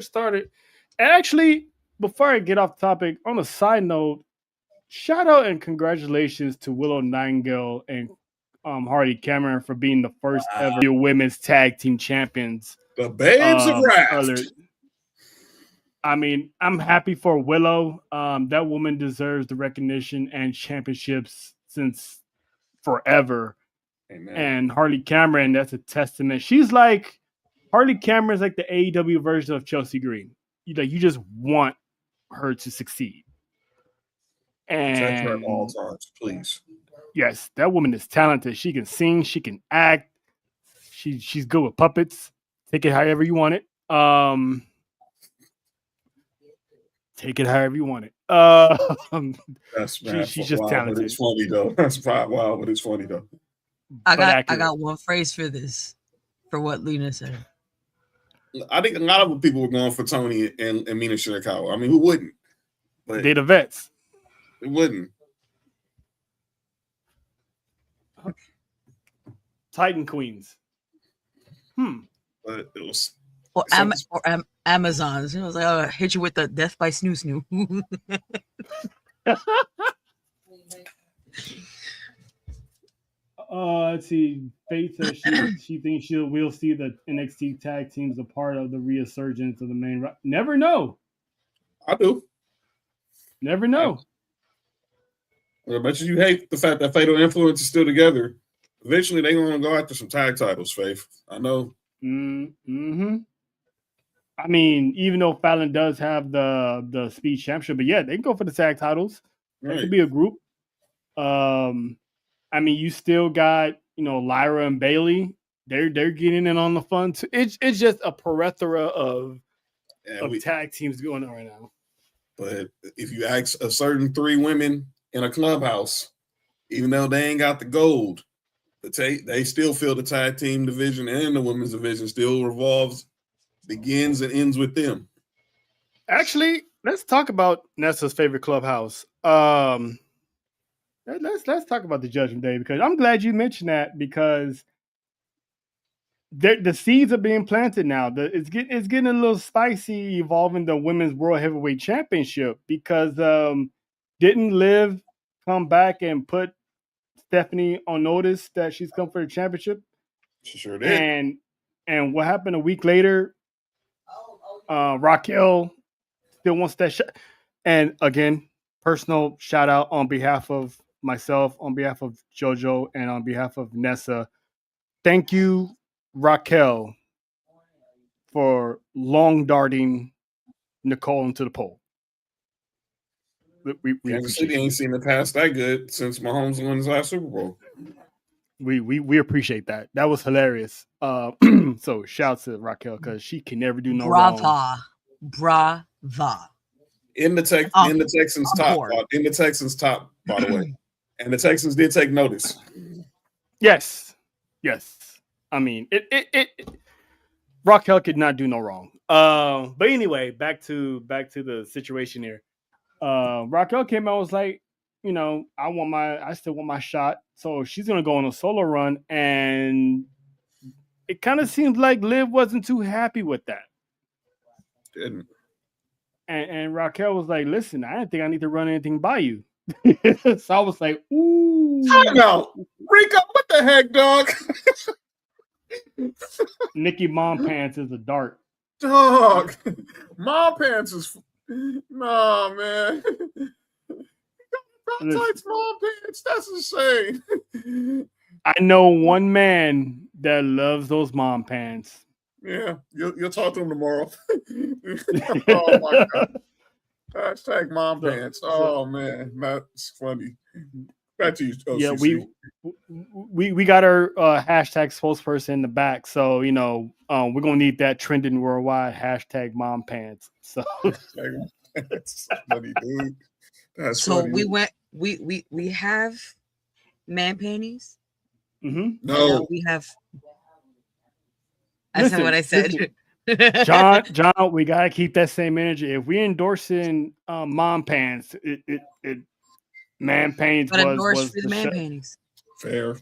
started. And actually, before I get off topic, on a side note, shout out and congratulations to Willow Nightingale and Hardy Cameron for being the first ever women's tag team champions. The babes of wrath. I mean, I'm happy for Willow. That woman deserves the recognition and championships since forever. Amen. And Harley Cameron, that's a testament. She's like, Harley Cameron's like the AEW version of Chelsea Green. You just want her to succeed. And protect her at all times, please. Yes, that woman is talented. She can sing, she can act. She's good with puppets. Take it however you want it. Take it however you want it. She's just talented. But it's funny though. That's wild, but it's funny though. I got one phrase for this, for what Lena said. I think a lot of people were going for Tony and Mina Shirakawa. I mean, who wouldn't? But they the vets. It wouldn't. Titan Queens. But it was. Or Amazons. It was like, I'll hit you with the death by snoo snoo. Let's see. Faith says she thinks we'll see the NXT tag teams a part of the resurgence of the main. Never know. I do. Never know. I bet you hate the fact that Fatal Influence is still together. Eventually, they're going to go after some tag titles, Faith. I know. Mm-hmm. I mean, even though Fallon does have the Speed Championship, but yeah, they can go for the tag titles. It could be a group. I mean, you still got Lyra and Bailey. They're getting in on the fun too. It's just a plethora of tag teams going on right now. But if you ask a certain 3 women in a clubhouse, even though they ain't got the gold, They still feel the tag team division and the women's division still begins and ends with them. Actually, let's talk about Nessa's favorite clubhouse. Let's talk about the Judgment Day, because I'm glad you mentioned that, because the seeds are being planted now. It's getting a little spicy evolving the Women's World Heavyweight Championship, because didn't Liv come back and put Stephanie on notice that she's come for the championship? She sure did. And what happened a week later? Raquel still wants that shot. And again, personal shout out on behalf of myself, on behalf of JoJo, and on behalf of Nessa. Thank you, Raquel, for long darting Nicole into the pole. We Kansas City ain't seen the past that good since Mahomes won his last Super Bowl. We appreciate that. That was hilarious. So shout to Raquel, because she can never do no wrong. Brava. In the Texans top, by the way. And the Texans did take notice. Yes. I mean, Raquel could not do no wrong. But anyway, back to the situation here. Raquel came out and was like, I still want my shot. So she's gonna go on a solo run, and it kind of seems like Liv wasn't too happy with that. Didn't. And Raquel was like, listen, I didn't think I need to run anything by you. So I was like, ooh. I know. Rico, what the heck, dog? Nikki Mom Pants is a dart. Dog. Mom Pants is... Nah, man. Tights, Mom Pants. That's insane. I know one man that loves those Mom Pants. Yeah, you'll talk to him tomorrow. Oh, my God. Hashtag Mom Pants. Oh, man. That's funny. Back to you, OCC. Yeah, we got our hashtag spokesperson in the back, so we're gonna need that trending worldwide. Hashtag Mom Pants. So that's funny, dude. That's so funny. we have man panties. Mm-hmm. No, we have. I said what I said. John, we gotta keep that same energy. If we endorsing Mom Pants, it man panties was for the man panties. Fair.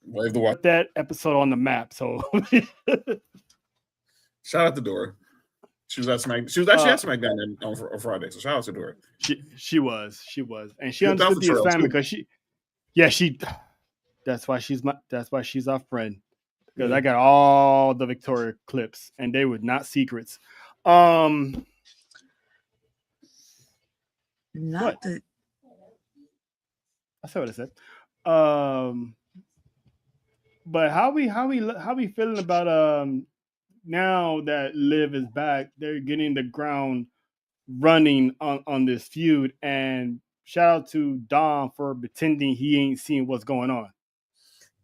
Wave the white. That episode on the map. So shout out to Dora. She was actually at SmackDown on Friday. So shout out to Dora. She was, and she understood the assignment, because she. That's why she's our friend, because I got all the Victoria clips, and they were not secrets. Not what? the. I said what I said. But how we feeling about now that Liv is back? They're getting the ground running on this feud, and shout out to Dom for pretending he ain't seen what's going on.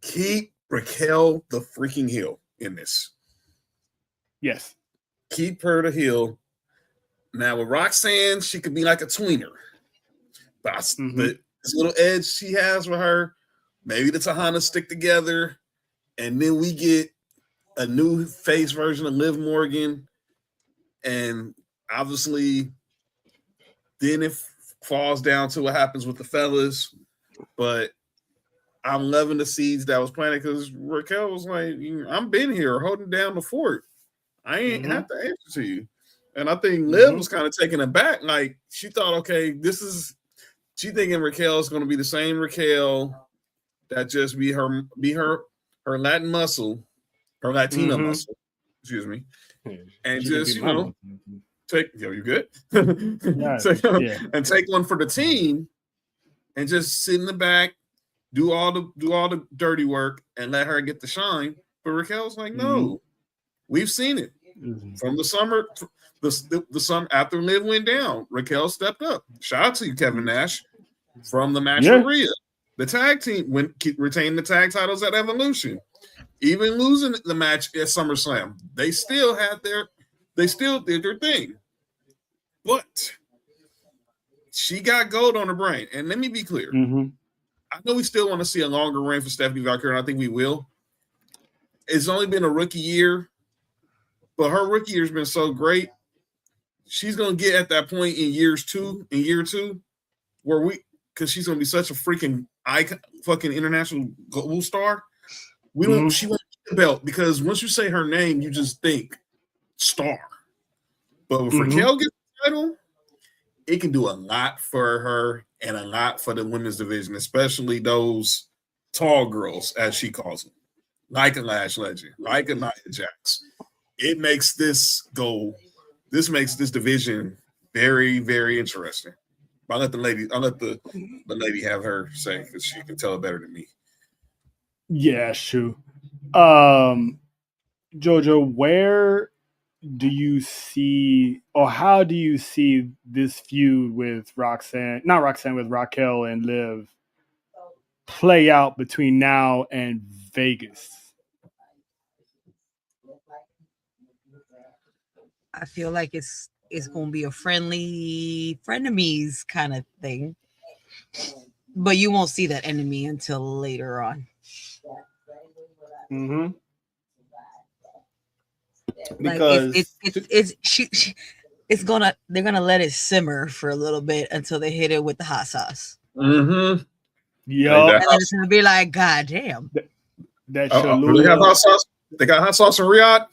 Keep Raquel the freaking heel in this. Yes. Keep her the heel. Now with Roxanne, she could be like a tweener. But this little edge she has with her, maybe the Tahanas stick together, and then we get a new face version of Liv Morgan. And obviously, then it falls down to what happens with the fellas. But I'm loving the seeds that was planted, because Raquel was like, I'm been here holding down the fort. I ain't have to answer to you. And I think Liv was kind of taken aback. Like, she thought, okay, she thinking Raquel is going to be the same Raquel that just be her Latin muscle, her Latina muscle, excuse me. And just, take, you good? And take one for the team and just sit in the back, do all the dirty work, and let her get the shine. But Raquel's like, no, we've seen it from the summer. The summer after Liv went down, Raquel stepped up. Shout out to you, Kevin Nash, from the match with Rhea. The tag team retained the tag titles at Evolution. Even losing the match at SummerSlam, they still did their thing. But she got gold on her brain. And let me be clear. I know we still want to see a longer reign for Stephanie Valkyrie, and I think we will. It's only been a rookie year, but her rookie year has been so great. She's gonna get at that point in year two, where because she's gonna be such a freaking icon, fucking international global star. She won't get the belt because once you say her name, you just think star. But if Raquel gets the title, it can do a lot for her and a lot for the women's division, especially those tall girls, as she calls them, like a Lash Legend, like a Nia Jax. It makes this makes this division very, very interesting. I'll let the lady have her say because she can tell it better than me. Yeah, sure. Jojo, where do you see, or how do you see this feud with with Raquel and Liv play out between now and Vegas? I feel like it's going to be a friendly frenemies kind of thing, but you won't see that enemy until later on. Mm-hmm. Like Because they're gonna let it simmer for a little bit until they hit it with the hot sauce. Mm-hmm. Yup. And then it's gonna be like, God damn. That do they have hot sauce? They got hot sauce in Riyadh?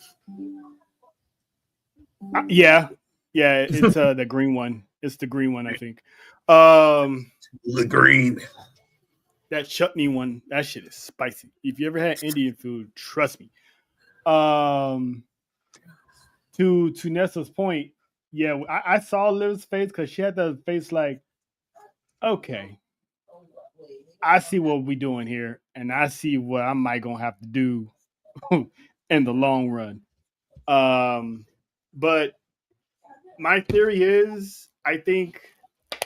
Yeah. It's the green one. It's the green one, I think. The green. That chutney one, that shit is spicy. If you ever had Indian food, trust me. To Nessa's point, yeah, I saw Liv's face because she had the face like, okay, I see what we're doing here, and I see what I might gonna have to do in the long run. But my theory is, I think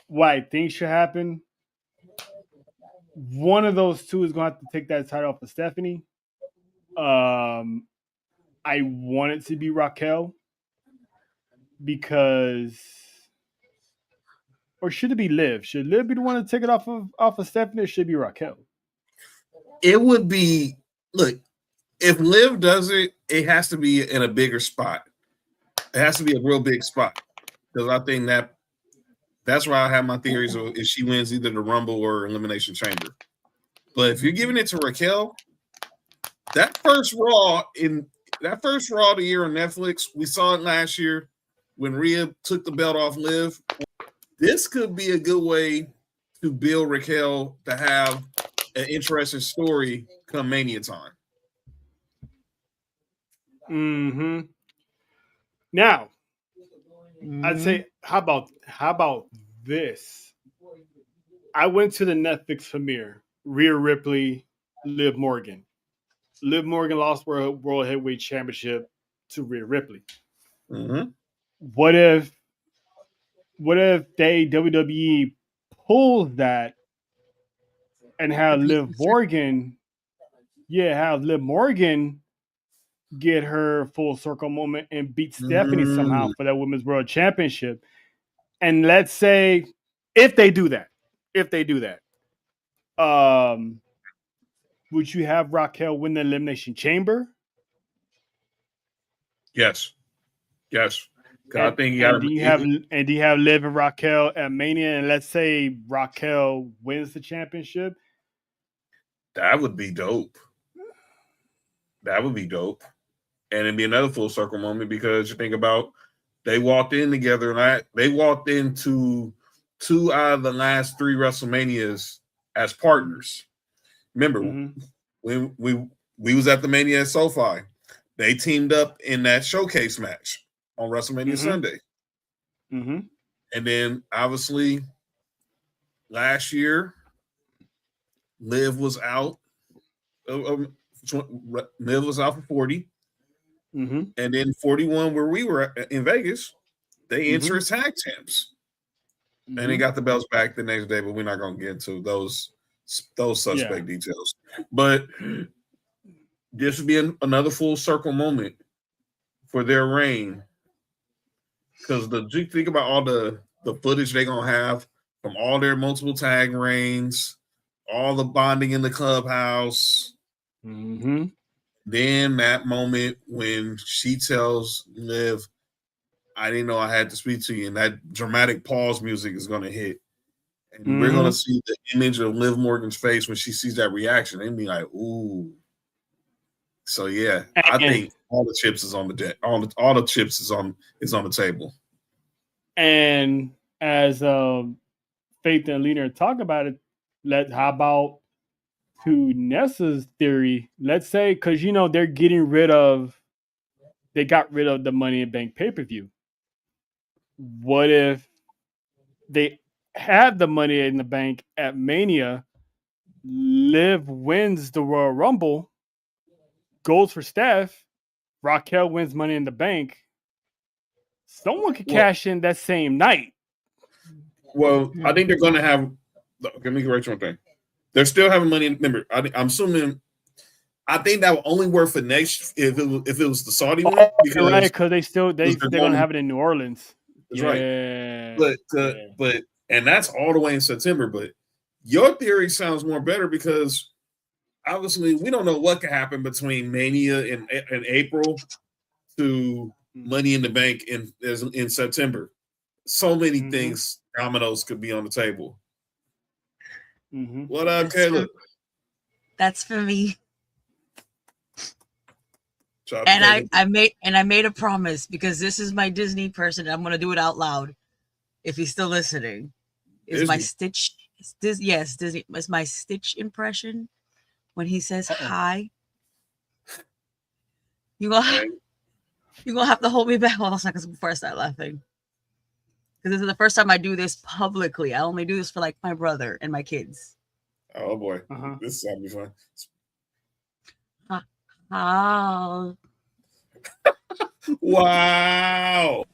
what I think should happen, one of those two is going to have to take that title off of Stephanie. I want it to be Raquel because, or should it be Liv? Should Liv be the one to take it off of Stephanie, or should it be Raquel? It would be, look, if Liv does it, it has to be in a bigger spot. It has to be a real big spot because I think that's why I have my theories of if she wins either the Rumble or Elimination Chamber. But if you're giving it to Raquel, that first Raw of the year on Netflix, we saw it last year when Rhea took the belt off Liv. This could be a good way to build Raquel to have an interesting story come Mania time. Mm-hmm. Now, I'd say, how about this? I went to the Netflix premiere. Rhea Ripley, Liv Morgan. Liv Morgan lost World Heavyweight Championship to Rhea Ripley. Mm-hmm. What if they WWE pulls that and have Liv Morgan get her full circle moment and beat Stephanie somehow for that Women's World Championship? And let's say if they do that, would you have Raquel win the Elimination Chamber? Yes. I think do you have Liv and Raquel at Mania? And let's say Raquel wins the championship. That would be dope. And it'd be another full circle moment because you think about they walked in together and they walked into 2 out of the last 3 WrestleManias as partners. Remember, when we was at the Mania at SoFi, they teamed up in that showcase match on WrestleMania Sunday. Mm-hmm. And then obviously last year, Liv was out. Liv was out for 40. Mm-hmm. And then 41, where we were in Vegas, they enter as tag champs. And they got the belts back the next day, but we're not going to get into those suspect details. But this would be another full circle moment for their reign. Because think about all the footage they're going to have from all their multiple tag reigns, all the bonding in the clubhouse. Mm-hmm. Then that moment when she tells Liv, I didn't know I had to speak to you, and that dramatic pause music is going to hit. And we're going to see the image of Liv Morgan's face when she sees that reaction and be like, ooh. So yeah, I think all the chips is on the deck. All the chips is on the table. And as Faith and Lena talk about it, how about to Nessa's theory? Let's say, because they got rid of the Money in Bank pay-per-view. What if they have the Money in the Bank at Mania? Liv wins the Royal Rumble, goes for Steph. Raquel wins Money in the Bank. Someone could cash in that same night. Well, I think they're going to have. Let me correct one thing. They're still having money. Remember, I'm assuming. I think that will only work for next if it was the Saudi one. Because they're going to have it in New Orleans. That's right. But and that's all the way in September. But your theory sounds more better because obviously we don't know what could happen between Mania in April to Money in the Bank in September. So many things, dominoes could be on the table. Mm-hmm. What up, Caleb? That's for me. And I made a promise because this is my Disney person. And I'm gonna do it out loud. If he's still listening, is my Stitch? Yes, Disney. Is my Stitch impression when he says hi? You gonna have to hold me back. Hold on seconds before I start laughing. Because this is the first time I do this publicly. I only do this for like my brother and my kids. Oh boy, this is gonna be fun. Oh. Wow.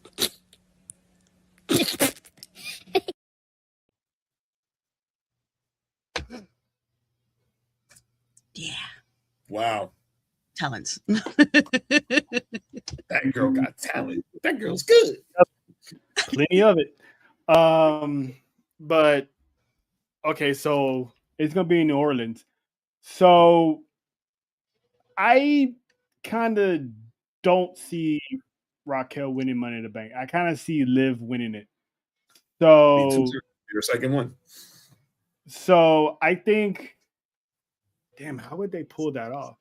Yeah. Wow. Talents. That girl got talent. That girl's good. Plenty of it. But okay, so it's gonna be in New Orleans. So I kind of don't see Raquel winning Money in the Bank. I kind of see Liv winning it. So your second one. So I think, damn, how would they pull that off?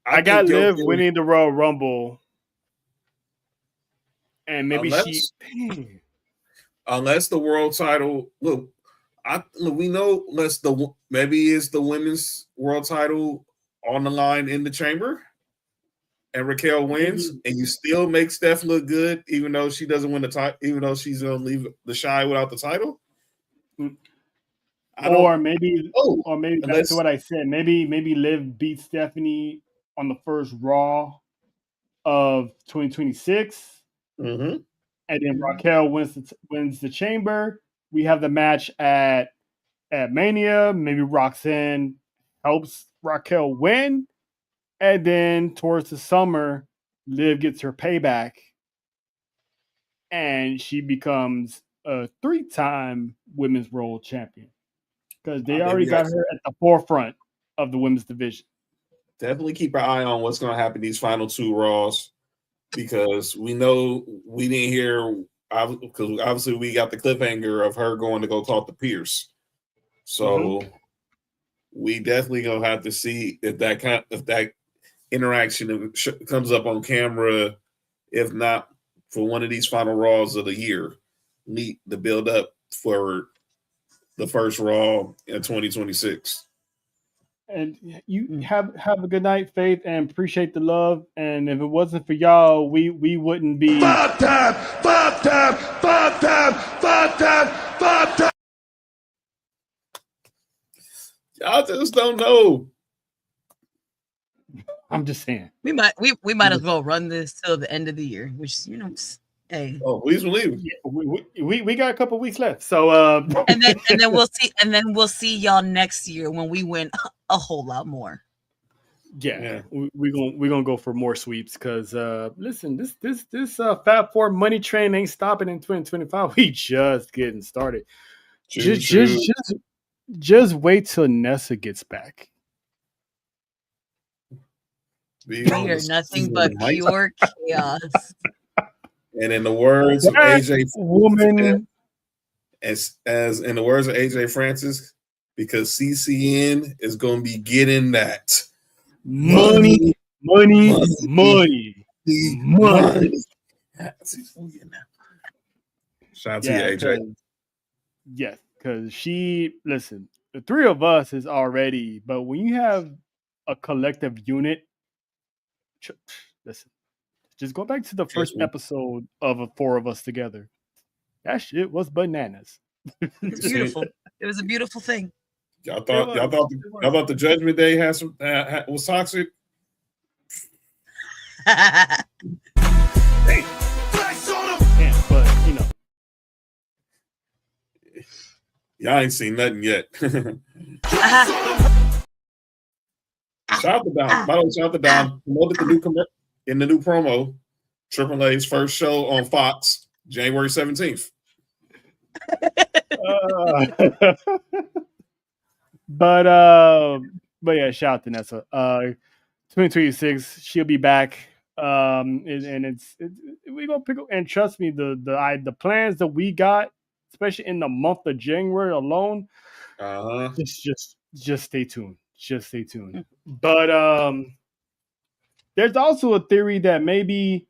I got Liv winning the Royal Rumble, and maybe unless the world title. Look, we know maybe is the women's world title on the line in the chamber, and Raquel wins, and you still make Steph look good, even though she doesn't win the title, even though she's gonna leave the shy without the title. Or maybe that's what I said. Maybe Liv beats Stephanie on the first Raw of 2026, and then Raquel wins the chamber. We have the match at Mania. Maybe Roxanne helps Raquel win, and then towards the summer, Liv gets her payback, and she becomes a 3-time women's world champion. Because they already got her at the forefront of the women's division. Definitely keep our eye on what's going to happen these final 2 Raws, because we know we didn't hear, because obviously we got the cliffhanger of her going to go talk to Pierce. So we definitely going to have to see if that interaction comes up on camera, if not for one of these final Raws of the year. Neat to build up for the first Raw in 2026. And you have a good night, Faith, and appreciate the love. And if it wasn't for y'all, we wouldn't be. Five time. Y'all just don't know. I'm just saying. We might as well run this till the end of the year, which hey. Oh, please believe. We got a couple weeks left, so and then we'll see y'all next year when we win a whole lot more. Yeah. We're gonna go for more sweeps because listen, this Fab Four money train ain't stopping in 2025. We just getting started. Just wait till Nessa gets back. We are nothing but pure chaos. And in the words of That AJ woman, as in the words of AJ Francis, because CCN is going to be getting that money. Shout out to you, AJ. Yes, because listen, the three of us is already, but when you have a collective unit, listen, just go back to the first episode of the four of us together. That shit was bananas. It's beautiful. It was a beautiful thing. Y'all thought the Judgment Day had some was toxic. Yeah, but y'all ain't seen nothing yet. Shout the down. By the way, shout the down. Promoted in the new promo. Triple A's first show on Fox, January 17th. But yeah, shout out to Nessa. 2026, she'll be back. And we gonna pick up, and trust me, the plans that we got, especially in the month of January alone, just stay tuned. Just stay tuned. But there's also a theory that maybe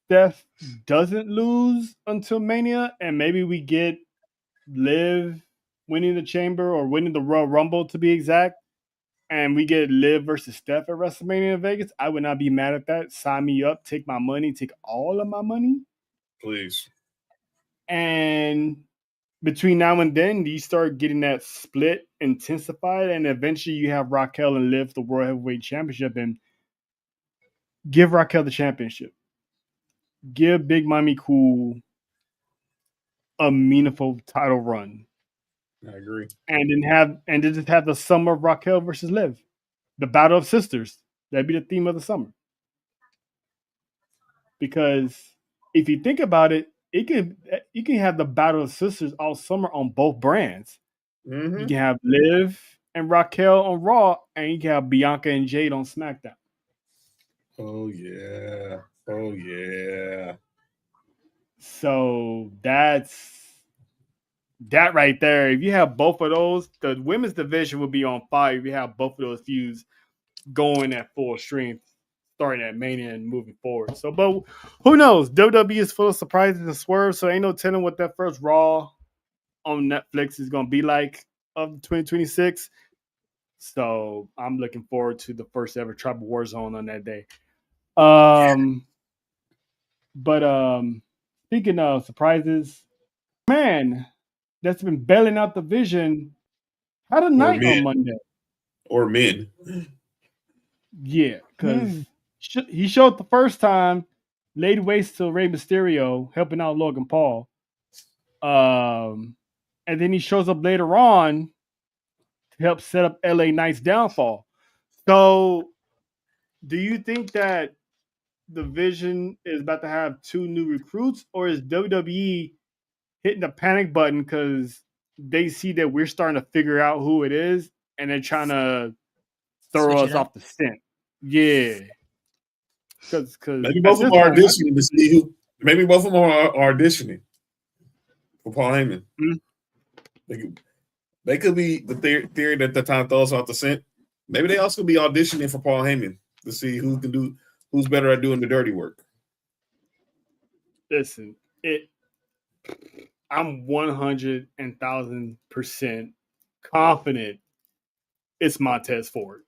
Steph doesn't lose until Mania, and maybe we get Liv winning the Chamber or winning the Royal Rumble to be exact, and we get Liv versus Steph at WrestleMania in Vegas. I would not be mad at that. Sign me up. Take my money. Take all of my money. Please. And between now and then, you start getting that split intensified, and eventually you have Raquel and Liv the World Heavyweight Championship, and give Raquel the championship. Give Big Mommy Cool a meaningful title run. I agree. And then just have the summer of Raquel versus Liv. The Battle of Sisters. That'd be the theme of the summer. Because if you think about it, you can have the Battle of Sisters all summer on both brands. Mm-hmm. You can have Liv and Raquel on Raw, and you can have Bianca and Jade on SmackDown. Oh yeah. Oh yeah. So that's that right there. If you have both of those, the women's division would be on fire. If you have both of those feuds going at full strength, starting at Mania and moving forward. So, but who knows? WWE is full of surprises and swerves, so ain't no telling what that first Raw on Netflix is going to be like of 2026. So I'm looking forward to the first ever Tribal War Zone on that day. But speaking of surprises, man that's been bailing out the vision had a night on Monday. Or men. Yeah, because he showed the first time, laid waste to Rey Mysterio, helping out Logan Paul. And then he shows up later on to help set up LA Knight's downfall. So, do you think that the Vision is about to have two new recruits, or is WWE hitting the panic button because they see that we're starting to figure out who it is and they're trying to throw us off the scent? Yeah. Because maybe both of them are auditioning to see who. Maybe both of them are auditioning for Paul Heyman. Mm-hmm. They could be the theory that they're trying to throw us off the scent. Maybe they also be auditioning for Paul Heyman to see who's better at doing the dirty work. Listen, I'm 100,000% confident it's Montez Ford.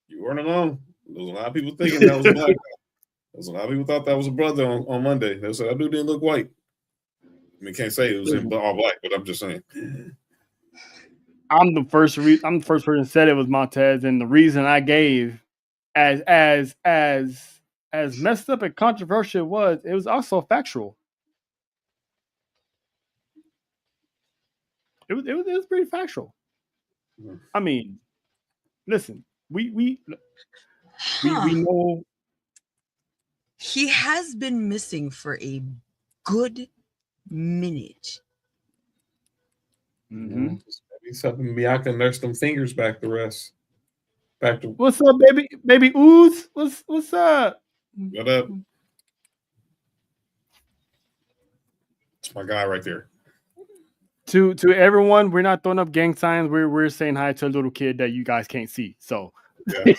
You weren't alone. There was a lot of people thinking that was a black guy. There's a lot of people thought that was a brother on Monday. They said that dude didn't look white. I mean, can't say it was all black, but I'm just saying. I'm the first person who said it was Montez, and the reason I gave, as messed up and controversial it was also factual. It was pretty factual. I mean, listen, we know he has been missing for a good minute. Mm-hmm. Maybe something Bianca nurse them fingers back the rest. Back to What's up, baby Ooze? What's up? what up? It's my guy right there. To everyone, we're not throwing up gang signs. We're saying hi to a little kid that you guys can't see. So Yeah.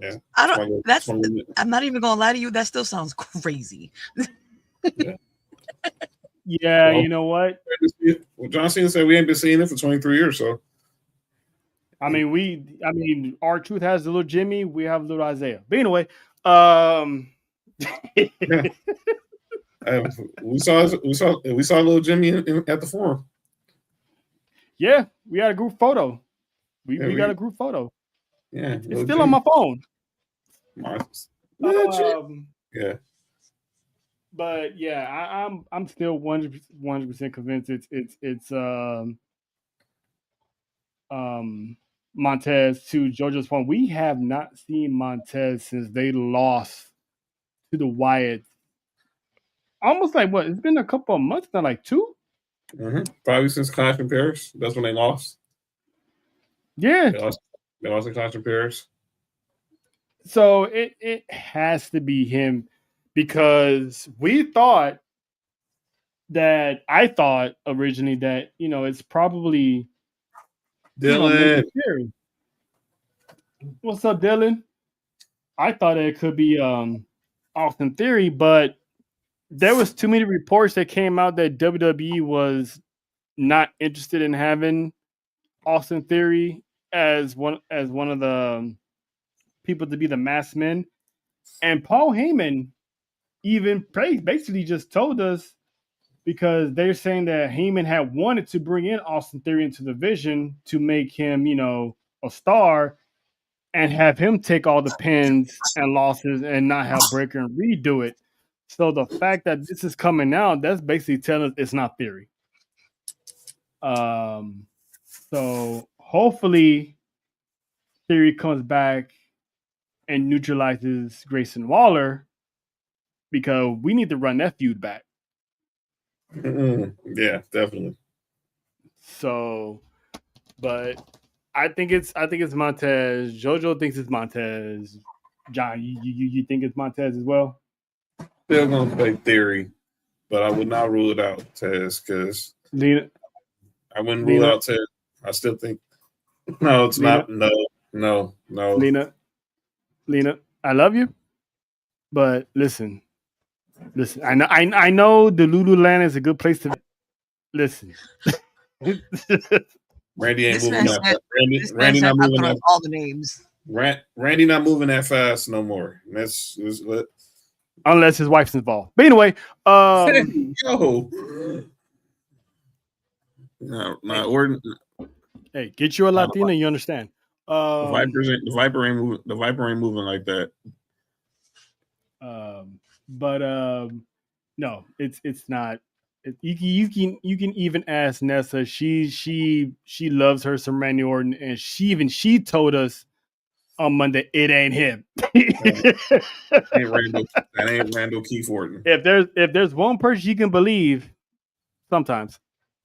Yeah. I don't. That's. I'm not even gonna lie to you. That still sounds crazy. Yeah. Yeah, well, you know what? Well, John Cena said we ain't been seeing it for 23 years, so. I mean, our truth has the little Jimmy. We have little Isaiah. But anyway, Yeah. We saw little Jimmy at the forum. Yeah, we had a group photo. We got a group photo. Yeah, it's still Jimmy. On my phone. Yeah. But yeah, I'm still 100% convinced it's Montez. To JoJo's point, we have not seen Montez since they lost to the Wyatt. Almost like what? It's been a couple of months now, like 2. Mm-hmm. Probably since Clash in Paris. That's when they lost. Yeah, they lost in Clash in Paris. So it has to be him, because I thought originally that it's probably Dylan. What's up, Dylan? I thought it could be Austin Theory, but there was too many reports that came out that WWE was not interested in having Austin Theory as one of the people to be the masked men. And Paul Heyman even basically just told us, because they're saying that Heyman had wanted to bring in Austin Theory into the division to make him, a star, and have him take all the pins and losses and not have Breaker and Reed do it. So the fact that this is coming out, that's basically telling us it's not Theory. So hopefully Theory comes back and neutralizes Grayson Waller, because we need to run that feud back. Yeah, definitely. So, but I think it's Montez. JoJo thinks it's Montez. John, you think it's Montez as well? Still gonna play Theory, but I would not rule it out, Tez, because I wouldn't rule out Tez. I still think no, it's not. No. Lena, I love you, but listen. I know the Lululand is a good place to listen. Randy ain't moving that fast. Randy not moving that. All the names. Randy not moving that fast no more. That's unless his wife's involved. But anyway, Hey, get you a Latina, you understand? The Viper ain't moving like that. No, it's not. You can even ask Nessa. She loves her some Randy Orton, and she told us on Monday it ain't him. That ain't Randall Keith Orton. If there's one person you can believe, sometimes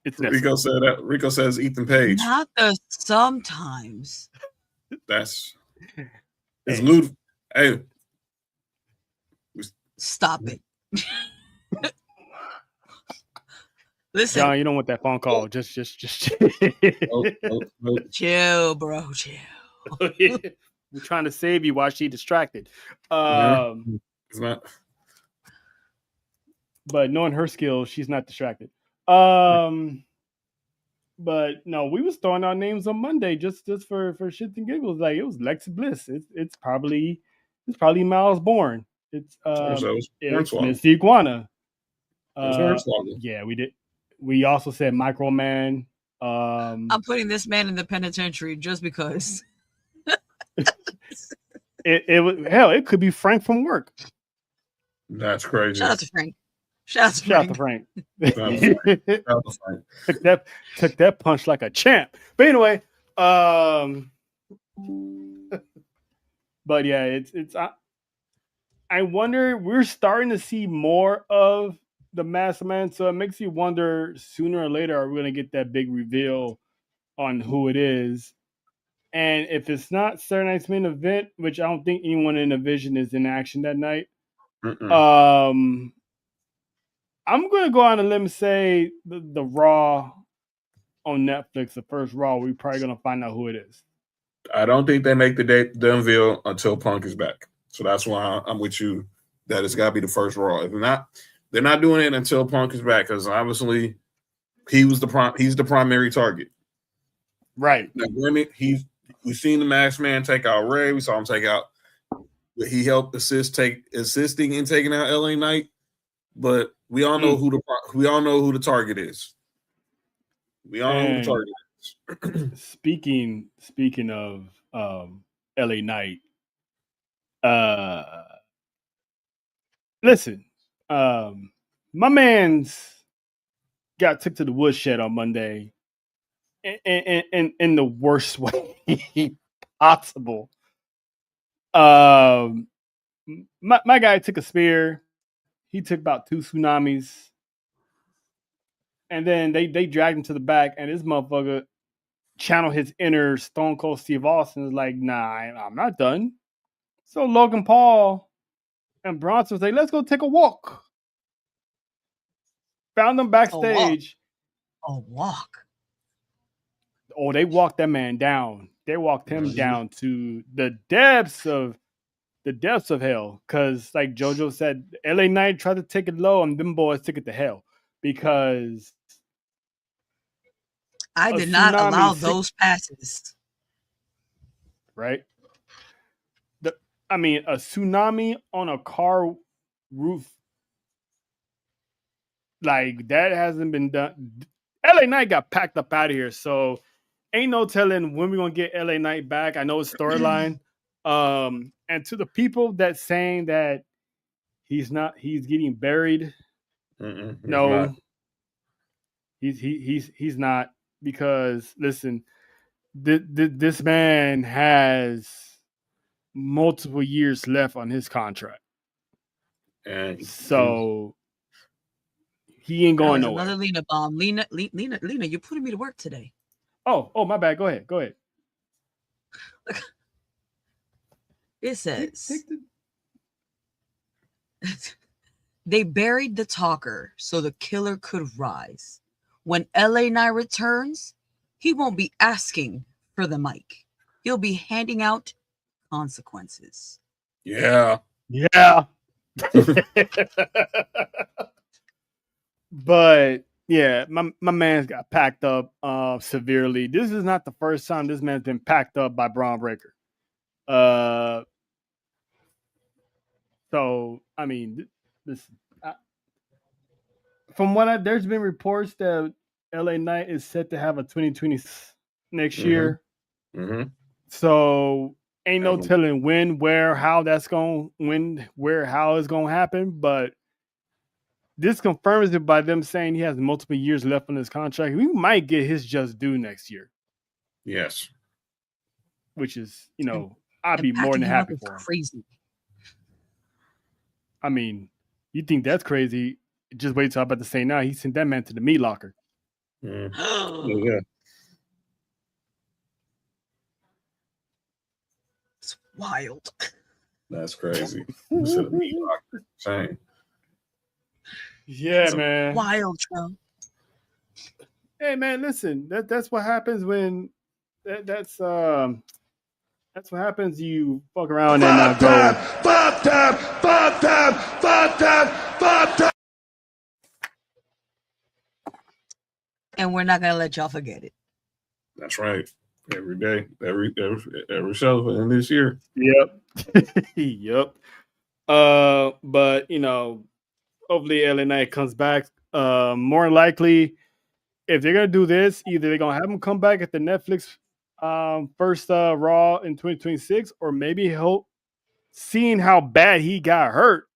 it's Nessa. Rico said that. Rico says Ethan Page. Not the sometimes. It's lewd. Hey, stop it. Listen, John, you don't want that phone call. Just chill, bro. Chill. We're trying to save you while she's distracted. It's not. But knowing her skills, she's not distracted. But no, we was throwing out names on Monday just for shits and giggles. Like, it was Lex Bliss. It's probably Miles Bourne. It's Miss Iguana. Yeah, we did. We also said Microman. I'm putting this man in the penitentiary just because. It could be Frank from work. That's crazy. Shout out to Frank. Shout out to Frank. Took that punch like a champ. But anyway, but yeah, it's I wonder, we're starting to see more of the masked man. So it makes you wonder sooner or later, are we going to get that big reveal on who it is? And if it's not Saturday night's main event, which I don't think anyone in the division is in action that night, I'm going to go on a limb and say the Raw on Netflix, the first Raw, we're probably going to find out who it is. I don't think they make the unveil until Punk is back. So that's why I'm with you that it's got to be the first Raw. If not, they're not doing it until Punk is back because obviously he's the primary target. Right. Now, we've seen the Masked Man take out Ray. We saw him take out. He helped assisting in taking out LA Knight. But we all know who the target is. We all know who the target is. Speaking of LA Knight, listen, my man's got took to the woodshed on Monday in the worst way possible. My guy took a spear. He took about 2 tsunamis. And then they dragged him to the back, and this motherfucker channeled his inner Stone Cold Steve Austin. Is like, nah, I'm not done. So Logan Paul and Bronson was like, let's go take a walk. Found them backstage. A walk. Oh, they walked that man down. They walked him down to the depths of hell. Because, like JoJo said, LA Knight tried to take it low, and them boys took it to hell. Because I did not allow those passes. Right? A tsunami on a car roof, like, that hasn't been done. LA Knight got packed up out of here, so ain't no telling when we're going to get LA Knight back. I know it's storyline. And to the people that saying that he's getting buried, no. He's not, because listen, this man has multiple years left on his contract, and so he ain't going nowhere. Another Lena bomb. Lena, you're putting me to work today. Oh, my bad. Go ahead. It says they buried the talker so the killer could rise. When LA Knight returns, he won't be asking for the mic. He'll be handing out consequences. Yeah. But yeah, my man's got packed up severely. This is not the first time this man's been packed up by Braun Breaker. So I mean, from what there's been reports that LA Knight is set to have a 2020 next year. Mm-hmm. So ain't no telling when, where, how it's going to happen. But this confirms it by them saying he has multiple years left on his contract. We might get his just due next year. Yes. Which is, I'd be more than happy for him. Crazy. I mean, you think that's crazy? Just wait till I'm about to say now. He sent that man to the meat locker. Yeah. It's wild. That's crazy. To the meat locker. Same. Yeah, man. Wild, Trump. Hey, man, listen. That's what happens when that's what happens. You fuck around and go. Fuck them. And we're not gonna let y'all forget it. That's right. Every day, every show in this year. Yep. Yep. But hopefully LA Knight comes back. More likely, if they're gonna do this, either they're gonna have him come back at the Netflix first Raw in 2026, or maybe seeing how bad he got hurt.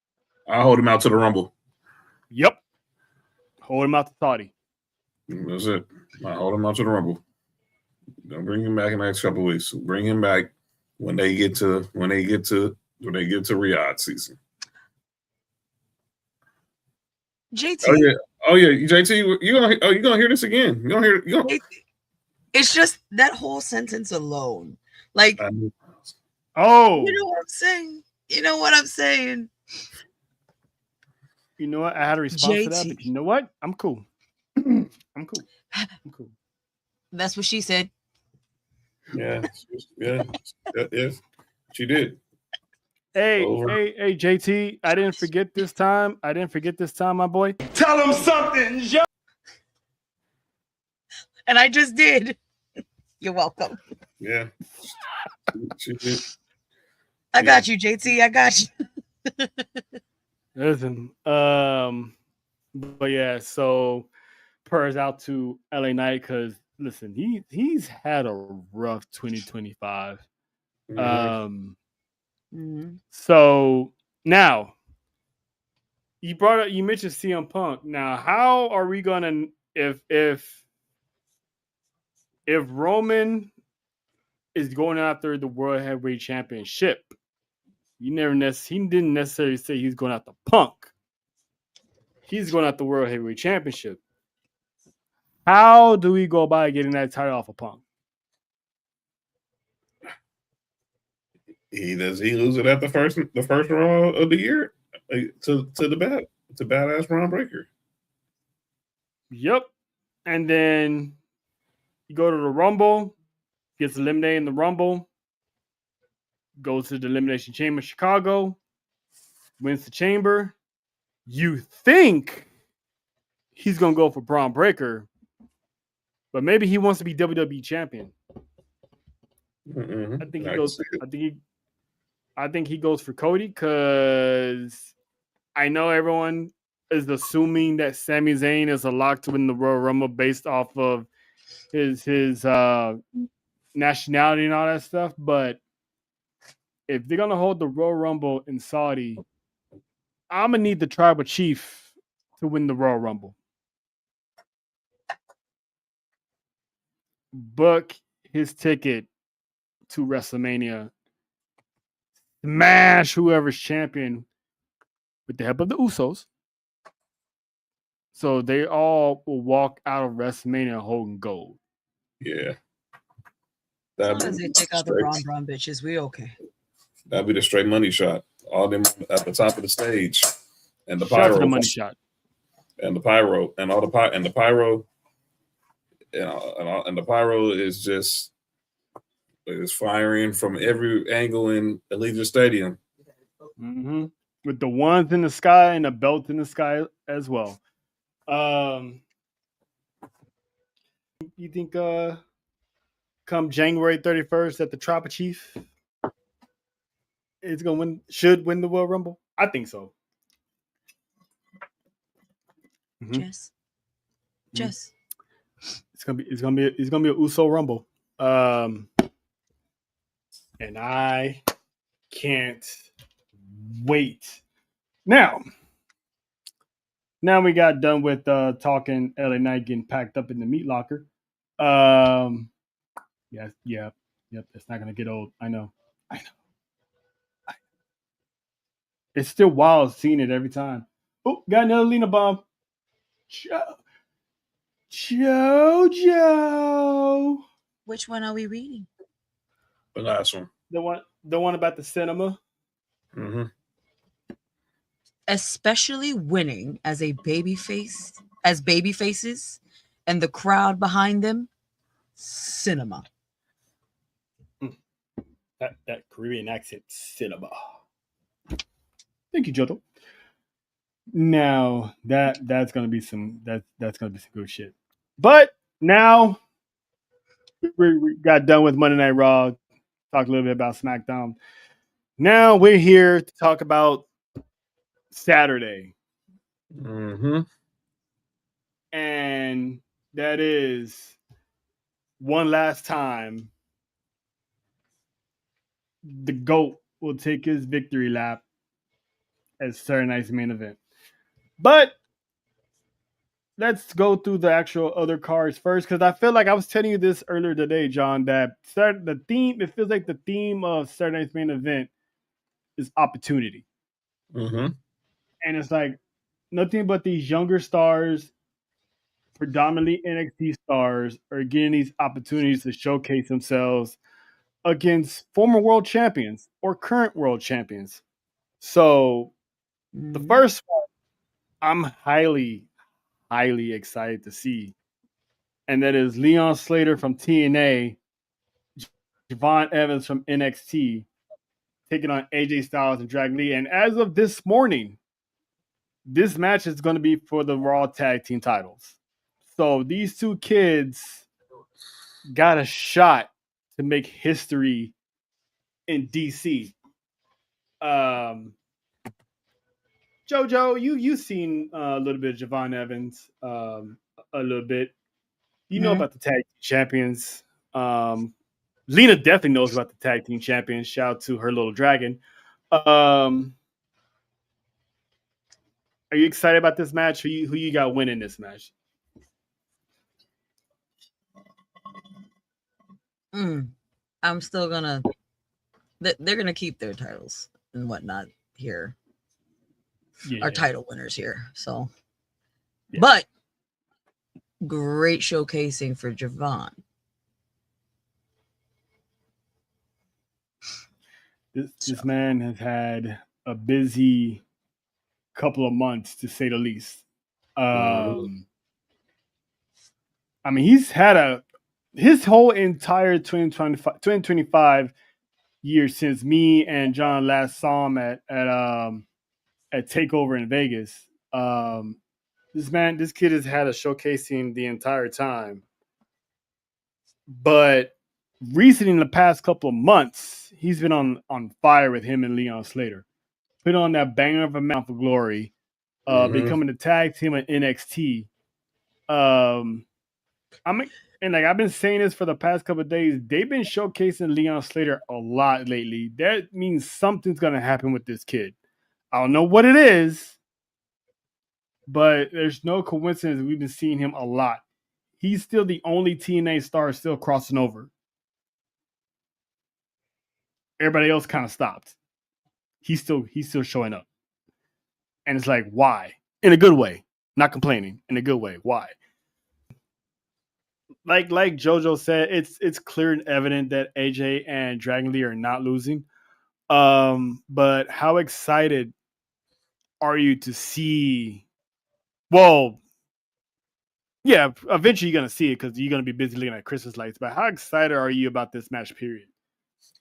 I'll hold him out to the Rumble. Yep. Hold him out to Saudi. That's it. I'll hold him out to the Rumble. Don't bring him back in the next couple of weeks. Bring him back when they get to Riyadh season. JT. Oh yeah, JT, you gonna hear this again? You gonna hear? JT. It's just that whole sentence alone. Like, Oh, you know what I'm saying? You know what I'm saying? you know what? I had a response to that, but you know what? I'm cool. I'm cool. I'm cool. That's what she said. Yeah, she did. Hey, JT, I didn't forget this time. My boy. Tell him something, yo. And I just did. You're welcome. Yeah, she did. I got you, JT. I got you. Listen, but yeah, so prayers out to LA Knight because listen, he's had a rough 2025. So now you mentioned CM Punk. Now, how are we gonna if Roman is going after the World Heavyweight Championship? He didn't necessarily say he's going after Punk. He's going after the World Heavyweight Championship. How do we go about getting that title off of Punk? Does he lose it at the first Raw of the year to badass Braun Breaker? Yep. And then you go to the Rumble, gets eliminated in the Rumble, goes to the Elimination Chamber, Chicago, wins the Chamber. You think he's gonna go for Braun Breaker, but maybe he wants to be WWE champion. I think he goes. I think he goes for Cody because I know everyone is assuming that Sami Zayn is a lock to win the Royal Rumble based off of his nationality and all that stuff. But if they're gonna hold the Royal Rumble in Saudi, I'm gonna need the Tribal Chief to win the Royal Rumble. Book his ticket to WrestleMania. Smash whoever's champion with the help of the Usos. So they all will walk out of WrestleMania holding gold. Yeah. As long as they take out the Braun bitches, we okay. That'd be the straight money shot. All them at the top of the stage. And the Shout pyro. to the money shot. And the pyro. And all the pyro. And the pyro is just firing from every angle in Allegiant Stadium. Mm-hmm. With the ones in the sky and the belt in the sky as well. You think come January 31st that the Tribal Chief is gonna should win the World Rumble? I think so. Mm-hmm. Jess. It's gonna be a Uso Rumble. And I can't wait. Now we got done with talking LA Knight getting packed up in the meat locker. Yep. It's not gonna get old. I know. It's still wild seeing it every time. Oh, got another Lena bomb. Jojo. Which one are we reading? The last one. The one about the cinema. Mm-hmm. Especially winning as baby faces, and the crowd behind them. Cinema. That Caribbean accent, cinema. Thank you, Jojo. Now that's gonna be some that's gonna be some good shit. But now we got done with Monday Night Raw. Talk a little bit about SmackDown. Now we're here to talk about Saturday. Mm-hmm. And that is one last time the GOAT will take his victory lap as Saturday night's main event. But let's go through the actual other cards first, because I feel like I was telling you this earlier today, John, that it feels like the theme of Saturday night's main event is opportunity. Mm-hmm. And it's like nothing but these younger stars, predominantly NXT stars, are getting these opportunities to showcase themselves against former world champions or current world champions. So the first one, I'm highly, highly excited to see, and that is Leon Slater from TNA, Javon Evans from NXT, taking on AJ Styles and Dragon Lee. And as of this morning, this match is going to be for the Raw Tag Team titles. So these two kids got a shot to make history in DC. Jojo, you've seen a little bit of Javon Evans, a little bit. You know about the tag team champions. Lena definitely knows about the tag team champions. Shout out to her little dragon. Are you excited about this match? Who you got winning this match? I'm still gonna. They're gonna keep their titles and whatnot here. Our title winners here. So, but great showcasing for Javon. This man has had a busy couple of months, to say the least. I mean, he's had his whole entire 2025 year since me and John last saw him at Takeover in Vegas. This kid has had a showcasing the entire time, but recently in the past couple of months, he's been on fire with him and Leon Slater. Put on that banger of a Mount for Glory, becoming a tag team at NXT. I've been saying this for the past couple of days. They've been showcasing Leon Slater a lot lately. That means something's gonna happen with this kid. I don't know what it is, but there's no coincidence we've been seeing him a lot. He's still the only TNA star still crossing over. Everybody else kind of stopped. He's still showing up. And it's like, why? In a good way. Not complaining. In a good way. Why? Like JoJo said, it's clear and evident that AJ and Dragon Lee are not losing. But how excited are you to see? Well, yeah, eventually you're gonna see it because you're gonna be busy looking at Christmas lights. But how excited are you about this match? Period.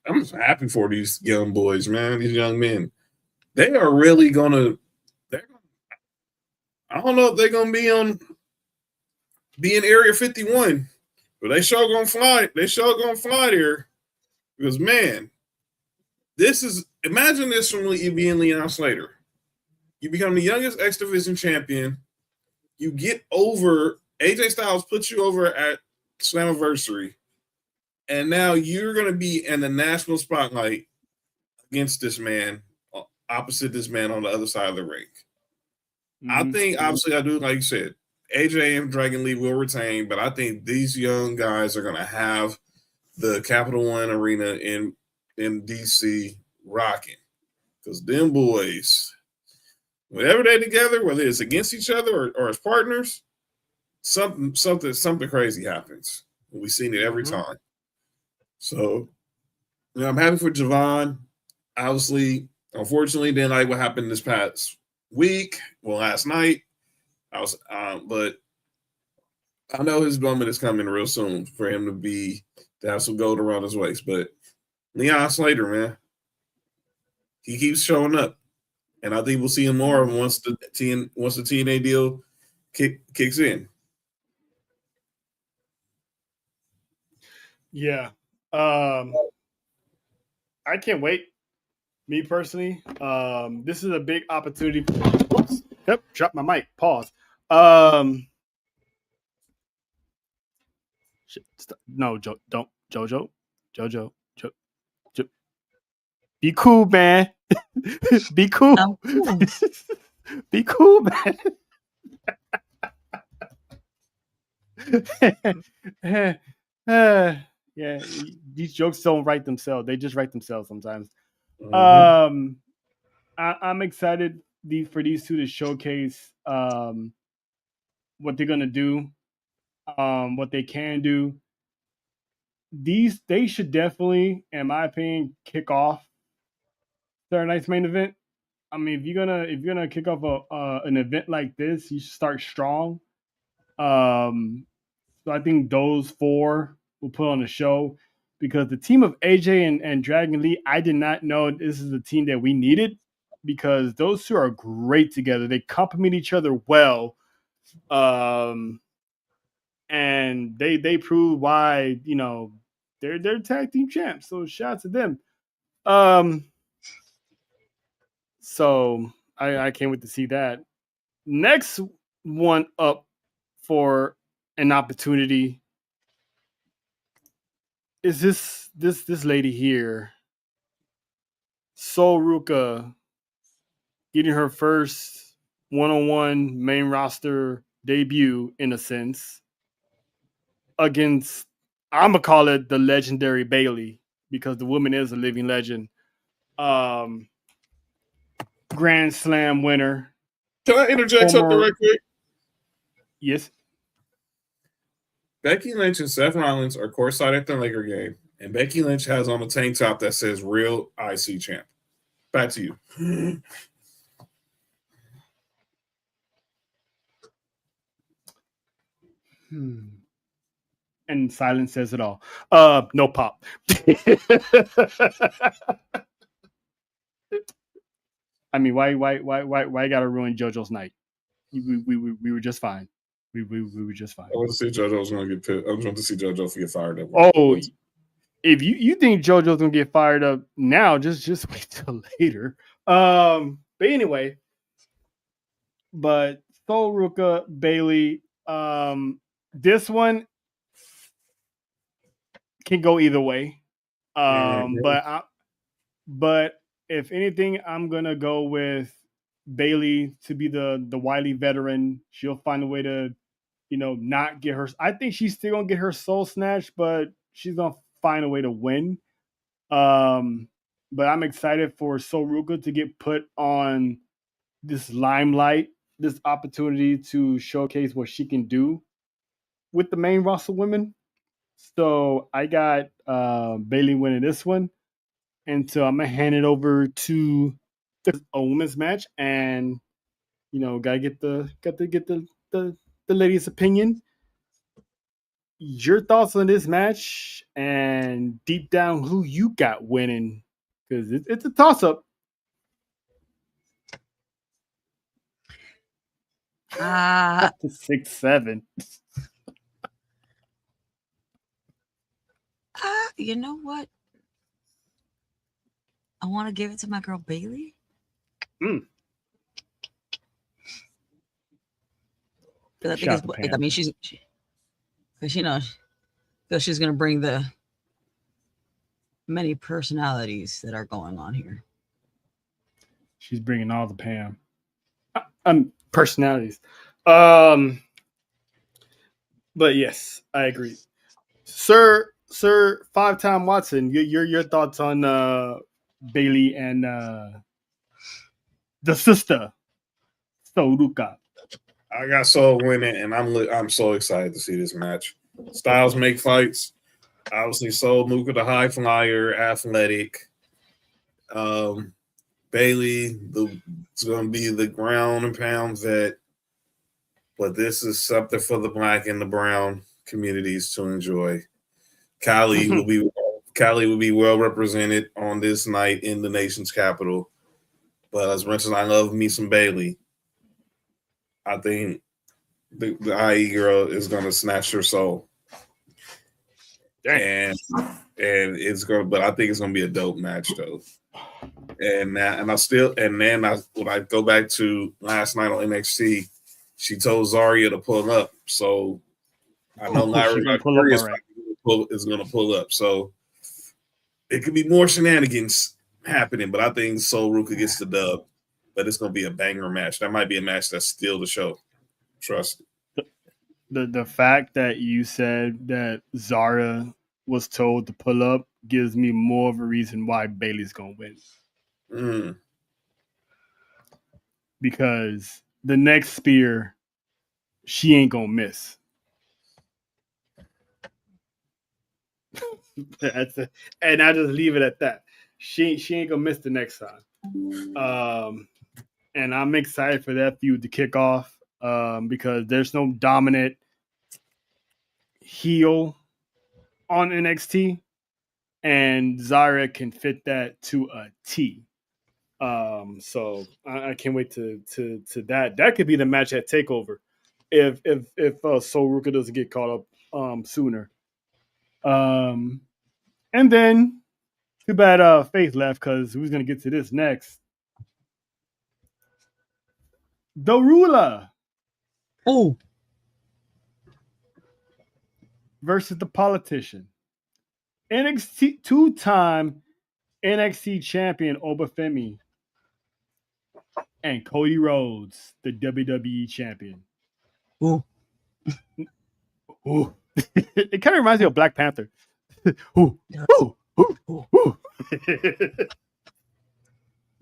I'm just happy for these young boys, man. These young men, they are really gonna. I don't know if they're gonna be in Area 51, but they sure gonna fly. They sure gonna fly there because man, imagine this from you being Leon Slater. You become the youngest X Division champion. You get over. AJ Styles puts you over at Slammiversary, and now you're going to be in the national spotlight against this man, opposite this man on the other side of the ring. I think, obviously, I do, like you said, AJ and Dragon Lee will retain, but I think these young guys are going to have the Capital One Arena in DC rocking. Because them boys, whenever they're together, whether it's against each other or as partners, something crazy happens. We've seen it every time. So, I'm happy for Javon. Obviously, unfortunately, didn't like what happened this past week. Well, last night, but I know his moment is coming real soon for him to have some gold around his waist. But Leon Slater, man, he keeps showing up, and I think we'll see him more once the TNA deal kicks in. Yeah. I can't wait. Me personally, this is a big opportunity. Oops. Yep, drop my mic. Pause. No, don't. Jojo. Be cool, man. Be cool. Be cool, man. Yeah, these jokes don't write themselves. They just write themselves sometimes. I'm excited these two to showcase what they're gonna do, what they can do. They should definitely, in my opinion, kick off Saturday night's main event. I mean, if you're gonna kick off an event like this, you should start strong. So I think those four will put on the show because the team of AJ and Dragon Lee, I did not know this is the team that we needed because those two are great together. They complement each other well. And they prove why, they're tag team champs. So shout out to them. So I can't wait to see that. Next one up for an opportunity is this lady here, Sol Ruka, getting her first one-on-one main roster debut in a sense against, I'm gonna call it the legendary Bayley because the woman is a living legend. Grand Slam winner. Can I interject something right quick? Yes. Becky Lynch and Seth Rollins are courtside at the Laker game, and Becky Lynch has on a tank top that says "Real IC Champ." Back to you. And silence says it all. No pop. I mean, why gotta ruin JoJo's night? We were just fine. We were just fine. I want to see JoJo was going to get pissed. I was going to see JoJo get fired up. Oh, if you think JoJo's going to get fired up now, just wait till later. But anyway, Sol Ruka, Bayley, this one can go either way. But if anything, I'm gonna go with Bayley to be the wily veteran. She'll find a way to, not get her. I think she's still gonna get her soul snatched, but she's gonna find a way to win. But I'm excited for Sol Ruka to get put on this limelight, this opportunity to showcase what she can do with the main roster women. So I got Bayley winning this one. And so I'm gonna hand it over to a women's match, and gotta get the lady's opinion. Your thoughts on this match, and deep down, who you got winning? Because it's a toss up. 6-7. You know what? I want to give it to my girl Bayley. I think she's going to bring the many personalities that are going on here. She's bringing all the Pam personalities. But yes, I agree, Sir 5-time Watson. Your thoughts on Bayley and the sister Sol Ruka? I got Sol winning, and I'm so excited to see this match. Styles make fights. Obviously, Sol Ruka, the high flyer, athletic. Bayley, it's going to be the ground and pound vet. But this is something for the black and the brown communities to enjoy. Cali will be well represented on this night in the nation's capital. But as much as I love me some Bayley, I think the IE girl is going to snatch her soul. And it's going to, but I think it's going to be a dope match though. When I go back to last night on NXT, she told Zarya to pull up. So I know Lyra is going to pull up. So it could be more shenanigans happening, but I think Sol Ruka gets the dub. But it's going to be a banger match. That might be a match that's still the show. Trust it. The fact that you said that Zara was told to pull up gives me more of a reason why Bayley's going to win. because the next spear, she ain't gonna miss. And I just leave it at that. She ain't gonna miss the next time. And I'm excited for that feud to kick off because there's no dominant heel on NXT, and Zarek can fit that to a T. So I can't wait to that. That could be the match at Takeover if Sol Ruka doesn't get caught up sooner. And then too bad Faith left because who's gonna get to this next? The Ruler. Oh, versus the Politician. NXT two-time NXT champion Obafemi and Cody Rhodes, the WWE champion. ooh. Ooh. It kind of reminds me of Black Panther. Ooh. Ooh. Ooh. Ooh.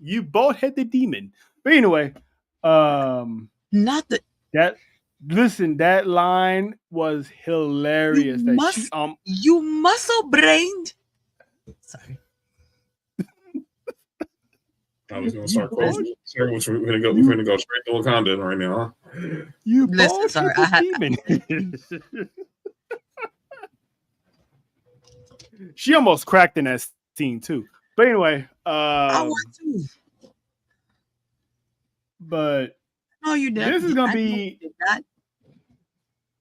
You both had the demon. But anyway, Not the that line was hilarious. you muscle brained. Sorry. I was gonna start closing. We're gonna go straight to Wakanda right now. Huh? You Listen, both sorry, had the demon. She almost cracked in that scene too. But anyway, I want to. But No, you didn't. this is gonna be. Not.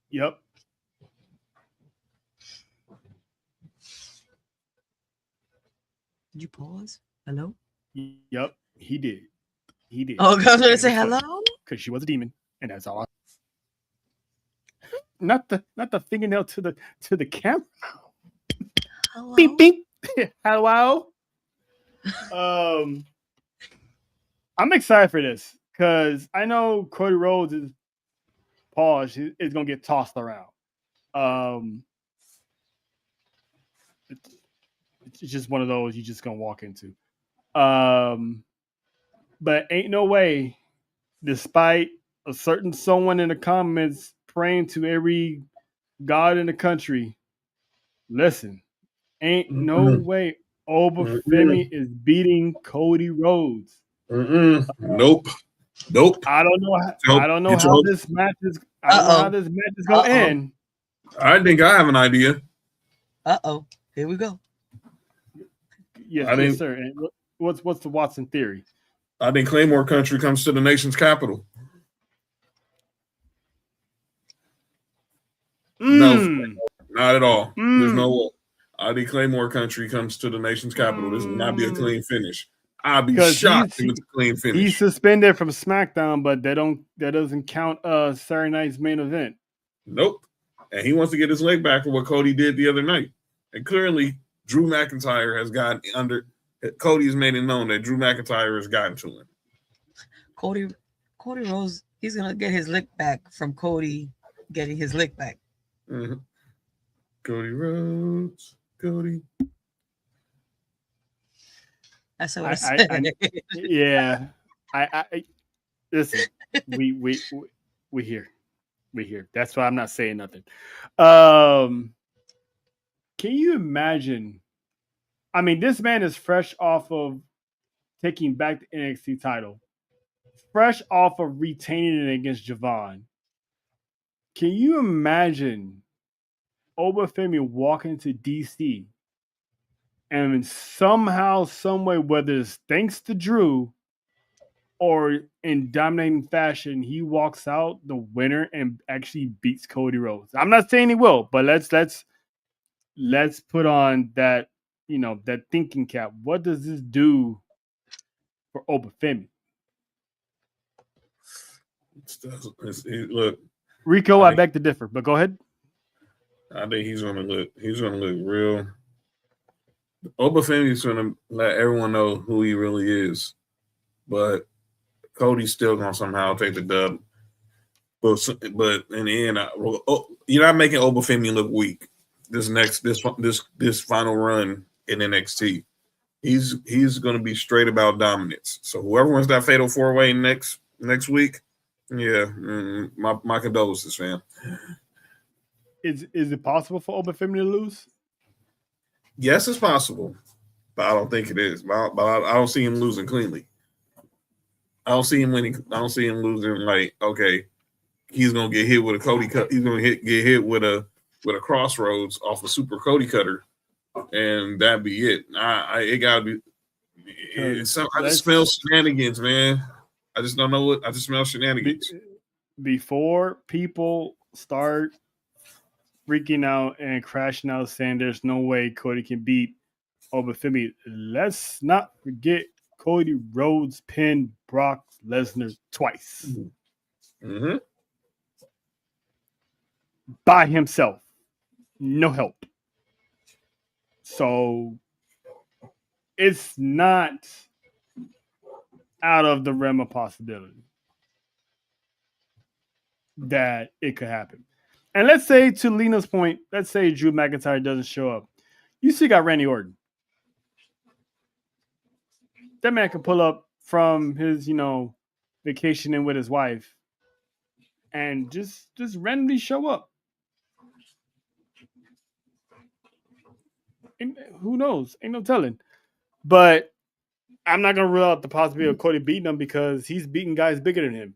Yep. Did you pause? Hello? Yep. He did. Oh, I was going to say hello. Because she was a demon, and that's all. Not the fingernail to the camera. Hello? Beep beep. Hello. I'm excited for this because I know Cody Rhodes is gonna get tossed around. It's just one of those you just gonna walk into. But ain't no way, despite a certain someone in the comments praying to every god in the country, listen, ain't no way Obafemi is beating Cody Rhodes. Nope. I don't know how this match is. I don't know how this match is gonna end. I think I have an idea. Here we go. Yes, sir. And what's the Watson theory? I think Claymore Country comes to the nation's capital. No, not at all. There's no way. I think Claymore Country comes to the nation's capital. This will not be a clean finish. I'd be shocked if it's a clean finish. He's suspended from SmackDown, but that doesn't count Saturday night's main event. Nope. And he wants to get his leg back for what Cody did the other night. And clearly, Drew McIntyre has gotten under. Cody has made it known that Drew McIntyre has gotten to him. Cody Rhodes, he's gonna get his lick back from Cody getting his lick back. Mm-hmm. Cody Rhodes, Cody. That's what I said. Yeah. I listen. We here. We here. That's why I'm not saying nothing. Can you imagine? I mean, this man is fresh off of taking back the NXT title, fresh off of retaining it against Javon. Can you imagine Obafemi walking to DC and somehow, some way, whether it's thanks to Drew or in dominating fashion, he walks out the winner and actually beats Cody Rhodes? I'm not saying he will, but let's put on that, that thinking cap. What does this do for Obafemi? Look, Rico, I beg to differ, but go ahead. I think he's gonna look real. Obafemi's gonna let everyone know who he really is, but Cody's still gonna somehow take the dub. But in the end, you're not making Obafemi look weak. This final run in NXT, he's gonna be straight about dominance. So whoever wins that fatal 4-way next next week. Yeah, my condolences, fam. Is it possible for Obafemi to lose? Yes, it's possible, but I don't think it is. But I don't see him losing cleanly. I don't see him winning. I don't see him losing like, okay, he's gonna get hit with a Cody cut. He's gonna get hit with a crossroads off a super Cody cutter, and that be it. It gotta be. I just smell shenanigans, man. I just don't know what. I just smell shenanigans. Before people start freaking out and crashing out, saying there's no way Cody can beat Obafemi, let's not forget Cody Rhodes pinned Brock Lesnar twice. Mm-hmm. By himself. No help. So it's not out of the realm of possibility that it could happen. And let's say, to Lena's point, let's say Drew McIntyre doesn't show up. You still got Randy Orton. That man can pull up from his, vacationing with his wife and just randomly show up. And who knows? Ain't no telling. But I'm not gonna rule out the possibility of Cody beating him because he's beating guys bigger than him.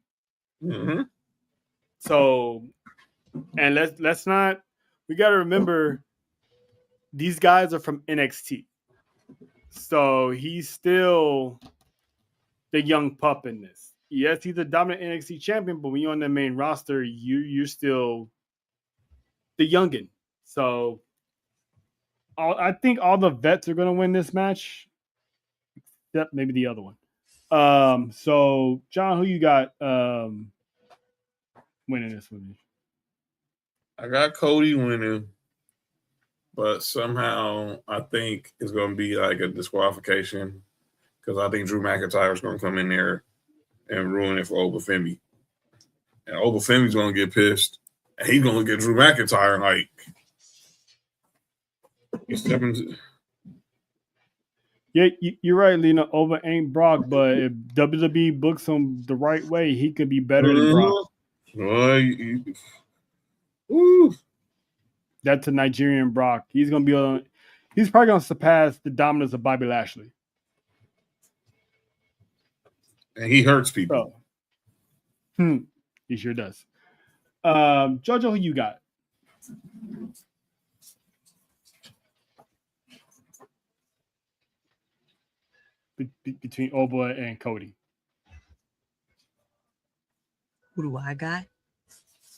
Mm-hmm. So, and let's not. We got to remember these guys are from NXT, so he's still the young pup in this. Yes, he's a dominant NXT champion, but when you're on the main roster, you're still the youngin. So, I think all the vets are gonna win this match. Except maybe the other one. So John, who you got winning this one? I got Cody winning, but somehow I think it's going to be like a disqualification because I think Drew McIntyre is going to come in there and ruin it for Obafemi. And Obafemi's going to get pissed, and he's going to look at Drew McIntyre like he's stepping to... Yeah, you're right, Lena. Over ain't Brock, but if WWE books him the right way, he could be better than Brock. That's a Nigerian Brock. He's probably gonna surpass the dominance of Bobby Lashley. And he hurts people. He sure does. Jojo, who you got? Between Oba and Cody. Who do I got?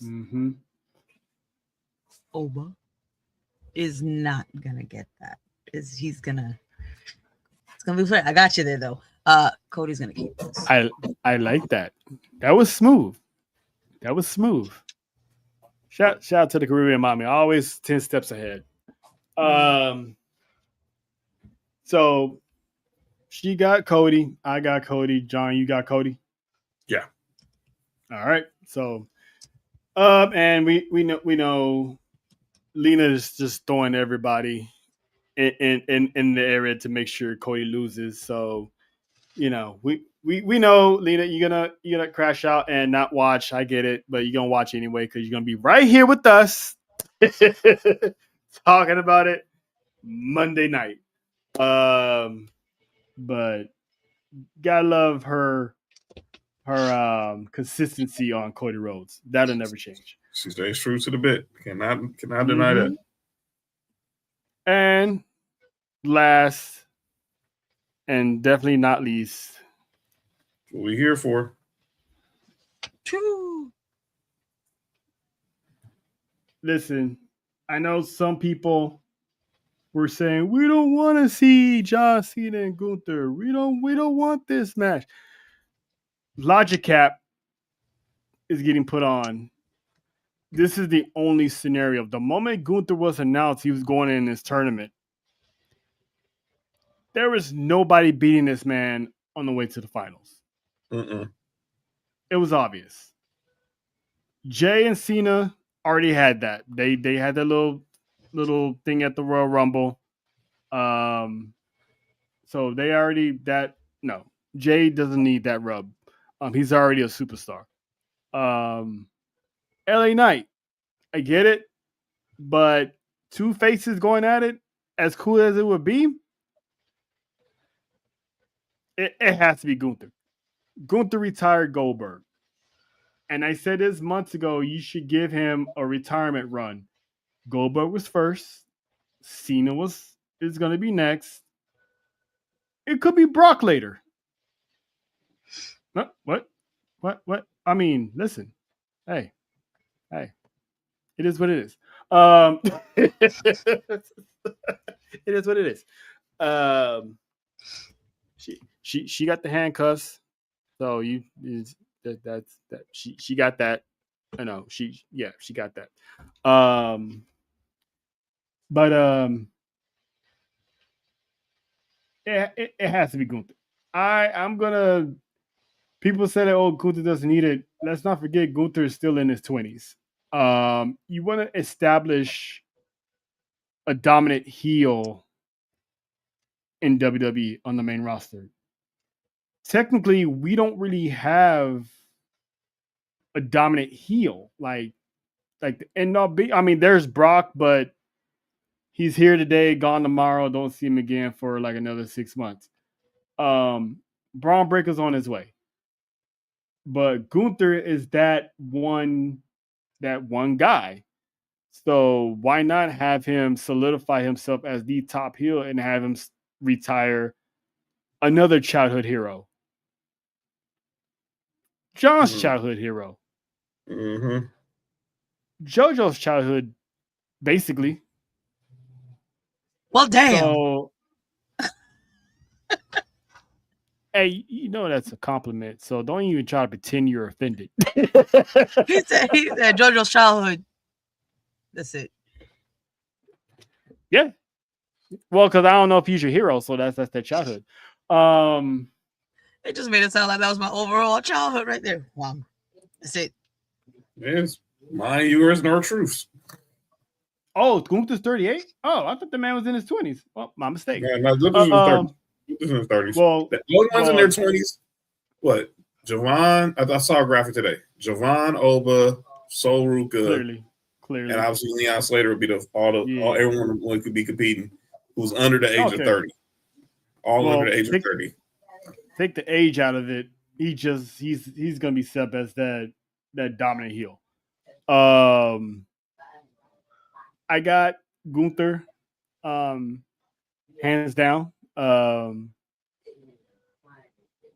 Mm-hmm. Oba is not gonna get that. It's gonna be fun. I got you there though. Cody's gonna keep this. I like that. That was smooth. Shout out to the Caribbean mommy. Always 10 steps ahead. So she got Cody. I got Cody. John, you got Cody? Yeah. All right. So and we know Lena is just throwing everybody in the area to make sure Cody loses. So, we know Lena, you're gonna crash out and not watch. I get it, but you're gonna watch anyway because you're gonna be right here with us talking about it Monday night. But gotta love her consistency on Cody Rhodes. That'll never change. She stays true to the bit. Cannot deny that. And last, and definitely not least, what we here for? True. Listen, I know some people were saying we don't want to see John Cena and Gunther. We don't want this match. Logic Cap is getting put on. This is the only scenario. The moment Gunther was announced he was going in this tournament, there was nobody beating this man on the way to the finals. It was obvious. Jay and Cena already had that. They had that little thing at the Royal Rumble. So they already no. Jay doesn't need that rub. He's already a superstar. LA Knight, I get it, but two faces going at it, as cool as it would be, it has to be Gunther. Gunther retired Goldberg. And I said this months ago, you should give him a retirement run. Goldberg was first. Cena is going to be next. It could be Brock later. What? I mean, listen. Hey. It is what it is. It is what it is. She got the handcuffs, so she got that. I know she got that. It has to be Gunther. I'm gonna. People say that Gunther doesn't need it. Let's not forget Gunther is still in his 20s. You want to establish a dominant heel in WWE on the main roster. Technically, we don't really have a dominant heel like the end all be. I mean, there's Brock, but he's here today, gone tomorrow. Don't see him again for like another 6 months. Braun Breaker's on his way, but Gunther is that one guy. So why not have him solidify himself as the top heel and have him retire another childhood hero? John's childhood hero. Mm-hmm. JoJo's childhood, basically. Well, damn. So, hey, you know that's a compliment. So don't even try to pretend you're offended. he said JoJo's childhood. That's it. Yeah. Well, because I don't know if he's your hero, so that's their childhood. It just made it sound like that was my overall childhood right there. Wow. That's it. Yes. Mine, yours, and our truths. Oh, Gunther's 38? Oh, I thought the man was in his 20s. Well, my mistake. Yeah, no, Gunther's in his 30s. Well, the only ones in their 20s, what? Javon, I saw a graphic today. Javon, Oba, Sol Ruka. Clearly. And obviously Leon Slater would be everyone who could be competing who's under the age of 30. Under the age of 30. Take the age out of it. He's gonna be set up as that dominant heel. I got Gunther, hands down.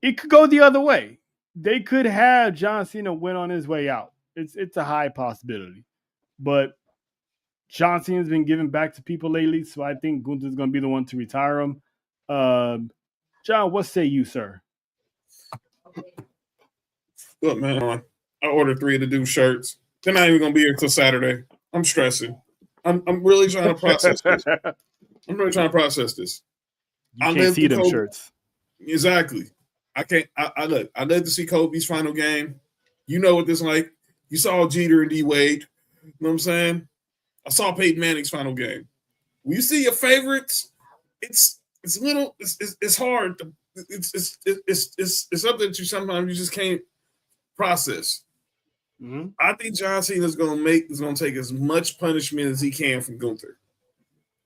It could go the other way. They could have John Cena win on his way out. It's a high possibility. But John Cena's been giving back to people lately, so I think Gunther's going to be the one to retire him. John, what say you, sir? Look, man, I ordered 3 of the Dude shirts. They're not even going to be here until Saturday. I'm stressing. I'm really trying to process this. You can't see them shirts. Exactly. I can't. I look. I'd love to see Kobe's final game. You know what this is like. You saw Jeter and D Wade. You know what I'm saying? I saw Peyton Manning's final game. When you see your favorites, it's hard. It's something that you sometimes just can't process. Mm-hmm. I think John Cena is going to take as much punishment as he can from Gunther.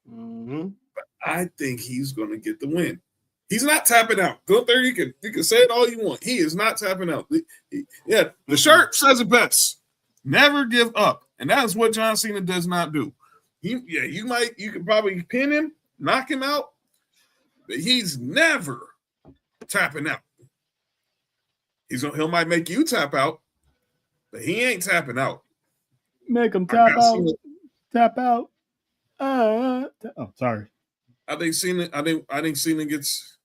Mm-hmm. But I think he's going to get the win. He's not tapping out. Gunther, you can say it all you want. He is not tapping out. The shirt says it best. Never give up. And that is what John Cena does not do. You could probably pin him, knock him out, but he's never tapping out. He might make you tap out, but he ain't tapping out. Make him tap out. Tap out. Sorry. I think Cena gets.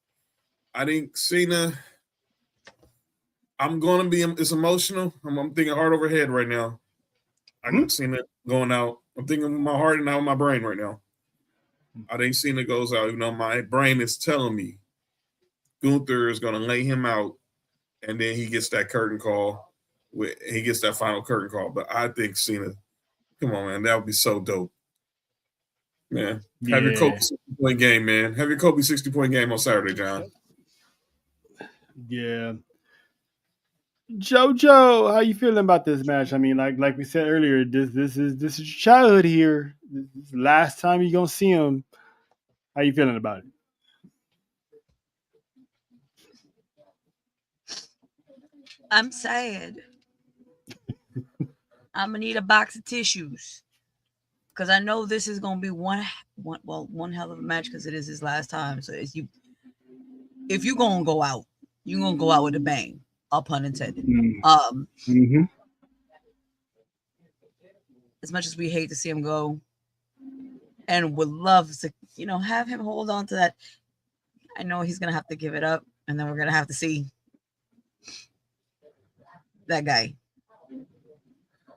I think Cena. It's emotional. I'm thinking heart over head right now. I got Cena going out. I'm thinking with my heart and not with my brain right now. I think Cena goes out, even though my brain is telling me Gunther is going to lay him out, and then he gets that curtain call. He gets that final curtain call. But I think Cena, come on, man, that would be so dope. Man, have your Kobe 60-point game, man. Have your Kobe 60-point game on Saturday, John. Yeah. JoJo, how you feeling about this match? I mean, like we said earlier, this is your childhood here. This is the last time you're gonna see him. How you feeling about it? I'm sad. I'm gonna need a box of tissues because I know this is gonna be one hell of a match because it is his last time. So if you gonna go out, you gonna go out with a bang. All pun intended. Mm-hmm. As much as we hate to see him go, and would love to, have him hold on to that. I know he's gonna have to give it up, and then we're gonna have to see that guy,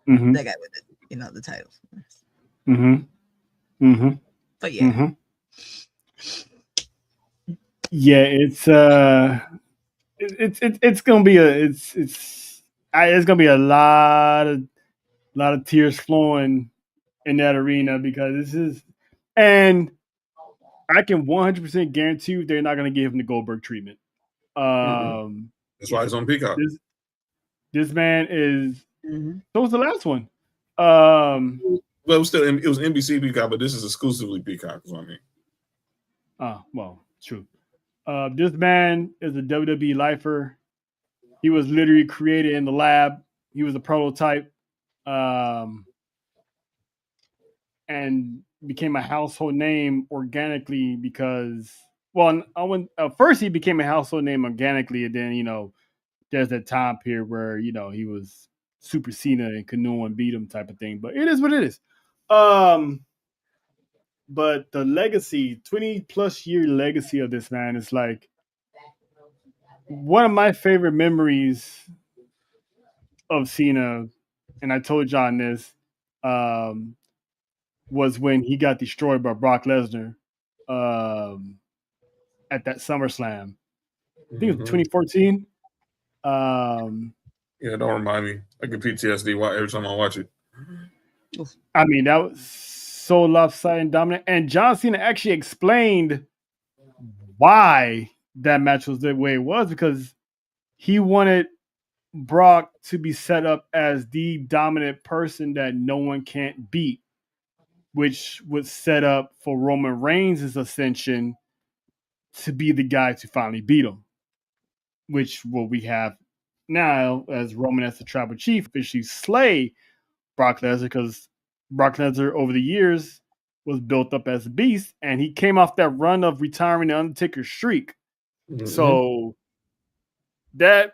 Mm-hmm. that guy with the title. Mm-hmm. Mm-hmm. But yeah, Mm-hmm. Yeah, it's gonna be it's gonna be a lot of tears flowing in that arena because this is, and I can 100% guarantee you they're not gonna give him the Goldberg treatment. That's why he's on Peacock. This man is. mm-hmm. So was the last one. Well, it was NBC Peacock, but this is exclusively Peacock. Is what I mean. Well, true. This man is a WWE lifer. He was literally created in the lab. He was a prototype, and became a household name organically because, well, first he became a household name organically, and then there's that time period where he was Super Cena and could no one beat him type of thing. But it is what it is. But the legacy, 20+ year legacy of this man is like one of my favorite memories of Cena, and I told John this, was when he got destroyed by Brock Lesnar at that SummerSlam. I think it was 2014. Yeah, don't remind me. I get PTSD every time I watch it. I mean, that was so lopsided and dominant. And John Cena actually explained why that match was the way it was, because he wanted Brock to be set up as the dominant person that no one can't beat, which was set up for Roman Reigns' ascension to be the guy to finally beat him, which what we have now as Roman as the tribal chief officially slay Brock Lesnar, because Brock Lesnar over the years was built up as a beast, and he came off that run of retiring the Undertaker streak. Mm-hmm. So that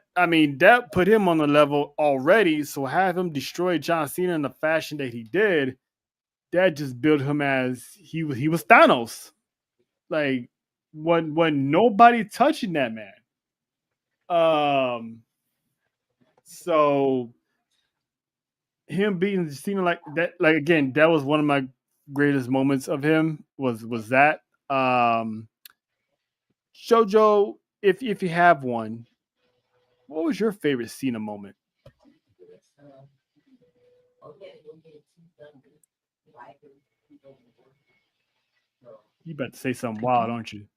put him on the level already. So have him destroy John Cena in the fashion that he did, that just built him as he was Thanos. Like when nobody touching that man. So him beating Cena like that, like again, that was one of my greatest moments of him. Was that JoJo? If you have one, what was your favorite Cena moment? You about to say something wild, aren't you?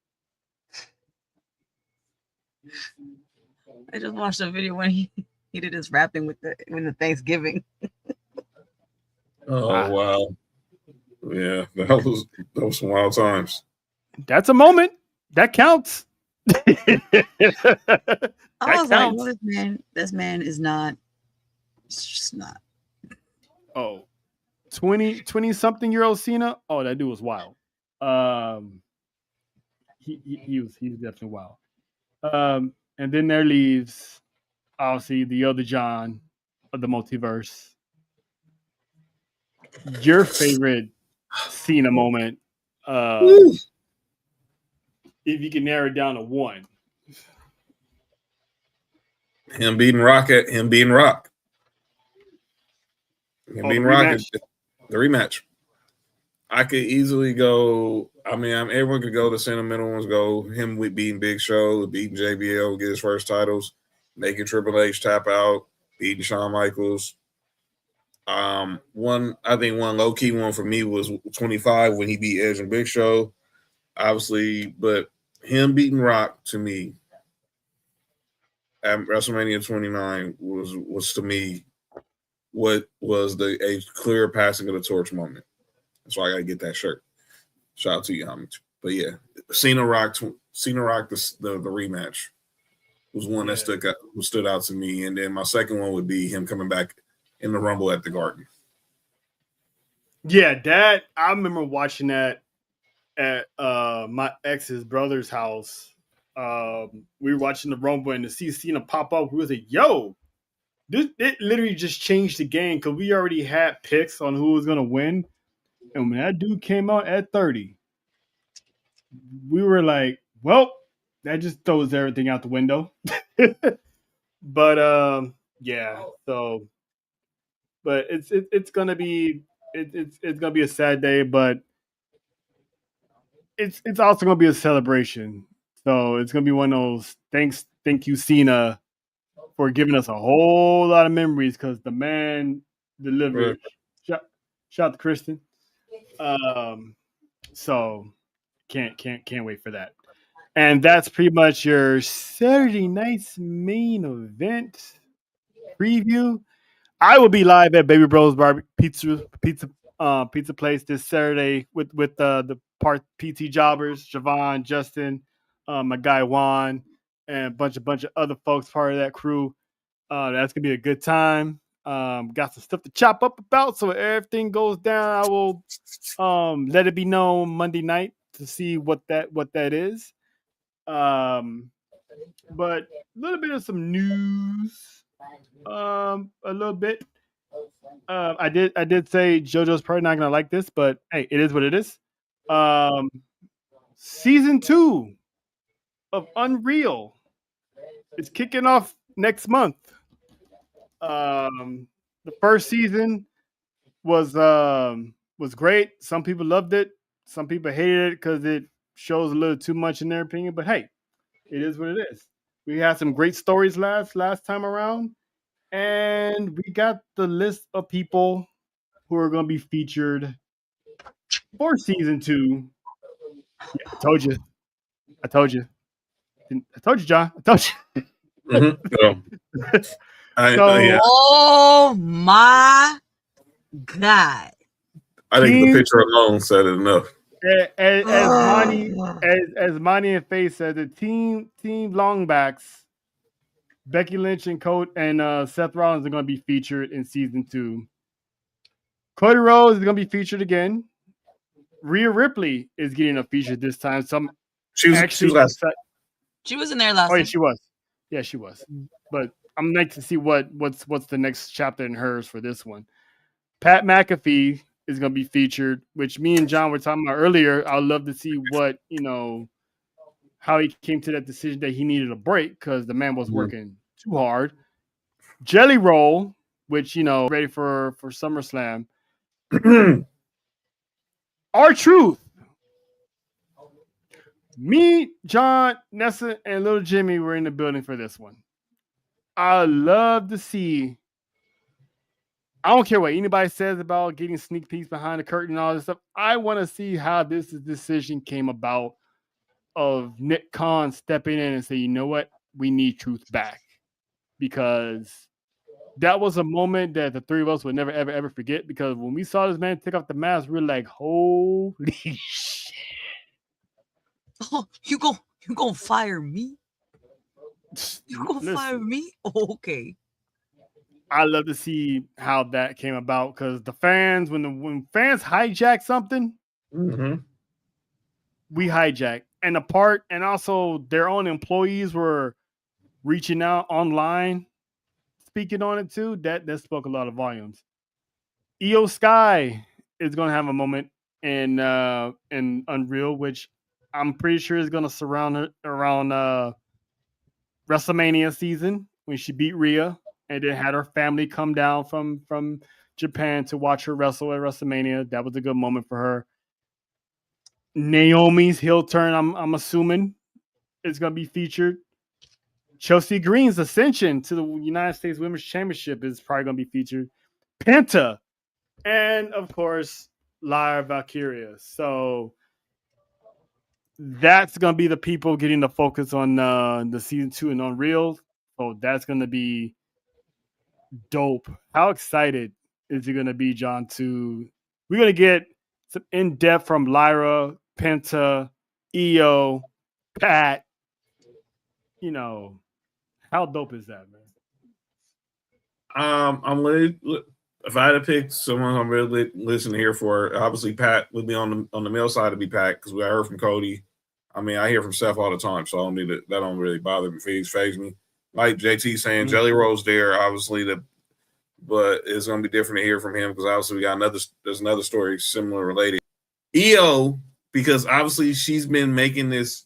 I just watched a video when he did his rapping with the Thanksgiving. Oh wow. Yeah, that was some wild times. That's a moment. That counts. I was like, well, this man is not. It's just not. Oh, 20-something-year-old Cena. Oh, that dude was wild. He was definitely wild. And then there leaves, obviously, the other John of the multiverse. Your favorite Cena moment, if you can narrow it down to one. Him beating Rock. The rematch. I could easily go. I mean, everyone could go. The sentimental ones go. Him with beating Big Show, beating JBL, get his first titles, making Triple H tap out, beating Shawn Michaels. One low key one for me was 25 when he beat Edge and Big Show, obviously, but him beating Rock to me at WrestleMania 29 was to me what was a clear passing of the torch moment. That's why I got to get that shirt. Shout out to you, homage. But yeah, Cena Rock, the rematch was one that stood out to me, and then my second one would be him coming back in the Rumble at the Garden. Yeah, I remember watching that at my ex's brother's house. We were watching the Rumble, and to see Cena pop up, we was like, "Yo, it literally just changed the game," because we already had picks on who was gonna win, and when that dude came out at 30, we were like, "Well, that just throws everything out the window." But yeah, so, but it's gonna be it's gonna be a sad day, but it's also gonna be a celebration. So it's gonna be one of those thank you, Cena, for giving us a whole lot of memories, because the man delivered. Shout out to Kristen. So can't wait for that. And that's pretty much your Saturday night's main event preview. I will be live at Baby Bros Pizza Place this Saturday with the part PT jobbers, Javon, Justin, my guy Juan, and a bunch of other folks part of that crew. That's gonna be a good time. Got some stuff to chop up about, so if everything goes down, I will let it be known Monday night to see what that is. But a little bit of some news. A little bit. I did say JoJo's probably not gonna like this, but hey, it is what it is. Season 2 of Unreal is kicking off next month. The first season was great. Some people loved it. Some people hated it because it shows a little too much in their opinion. But hey, it is what it is. We had some great stories last time around, and we got the list of people who are going to be featured for season 2. Yeah, I told you, John. I told you. Mm-hmm. So, oh my God! I think the picture alone said it enough. As Monty and Faye said, the team Longbacks, Becky Lynch and Seth Rollins are going to be featured in season 2. Cody Rhodes is going to be featured again. Rhea Ripley is getting a feature this time. She was in there last. Oh yeah, she was. Yeah, she was. But I'm nice to see what's the next chapter in hers for this one. Pat McAfee is going to be featured, which me and John were talking about earlier. I'd love to see what, how he came to that decision that he needed a break because the man was working too hard. Jelly Roll, which, ready for SummerSlam. R-Truth. Me, John, Nessa, and little Jimmy were in the building for this one. I love to see. I don't care what anybody says about getting sneak peeks behind the curtain and all this stuff. I want to see how this decision came about of Nick Khan stepping in and say, you know what? We need Truth back. Because that was a moment that the three of us would never, ever, ever forget. Because when we saw this man take off the mask, we were like, holy shit. Oh, you gonna fire me? You gonna fire me? Oh, okay. I love to see how that came about because the fans, when fans hijack something, we hijack. And also their own employees were reaching out online, speaking on it too. That spoke a lot of volumes. Io Sky is going to have a moment in Unreal, which I'm pretty sure is going to surround her around WrestleMania season when she beat Rhea. And then had her family come down from Japan to watch her wrestle at WrestleMania. That was a good moment for her. Naomi's heel turn, I'm assuming, is going to be featured. Chelsea Green's ascension to the United States Women's Championship is probably going to be featured. Penta. And, of course, Lyra Valkyria. So that's going to be the people getting the focus on the season 2 and Unreal So that's gonna be dope. How excited is it gonna be, John? We're gonna get some in depth from Lyra, Penta, EO, Pat. You know, how dope is that, man? I'm really. If I had to pick someone I'm really listening here for, obviously Pat would be on the male side to be Pat because we heard from Cody. I mean, I hear from Seth all the time, so I don't need it. That don't really bother me. Phase me. Like JT saying, Jelly Roll's there, obviously but it's gonna be different to hear from him because obviously there's another story similar related. EO, because obviously she's been making this.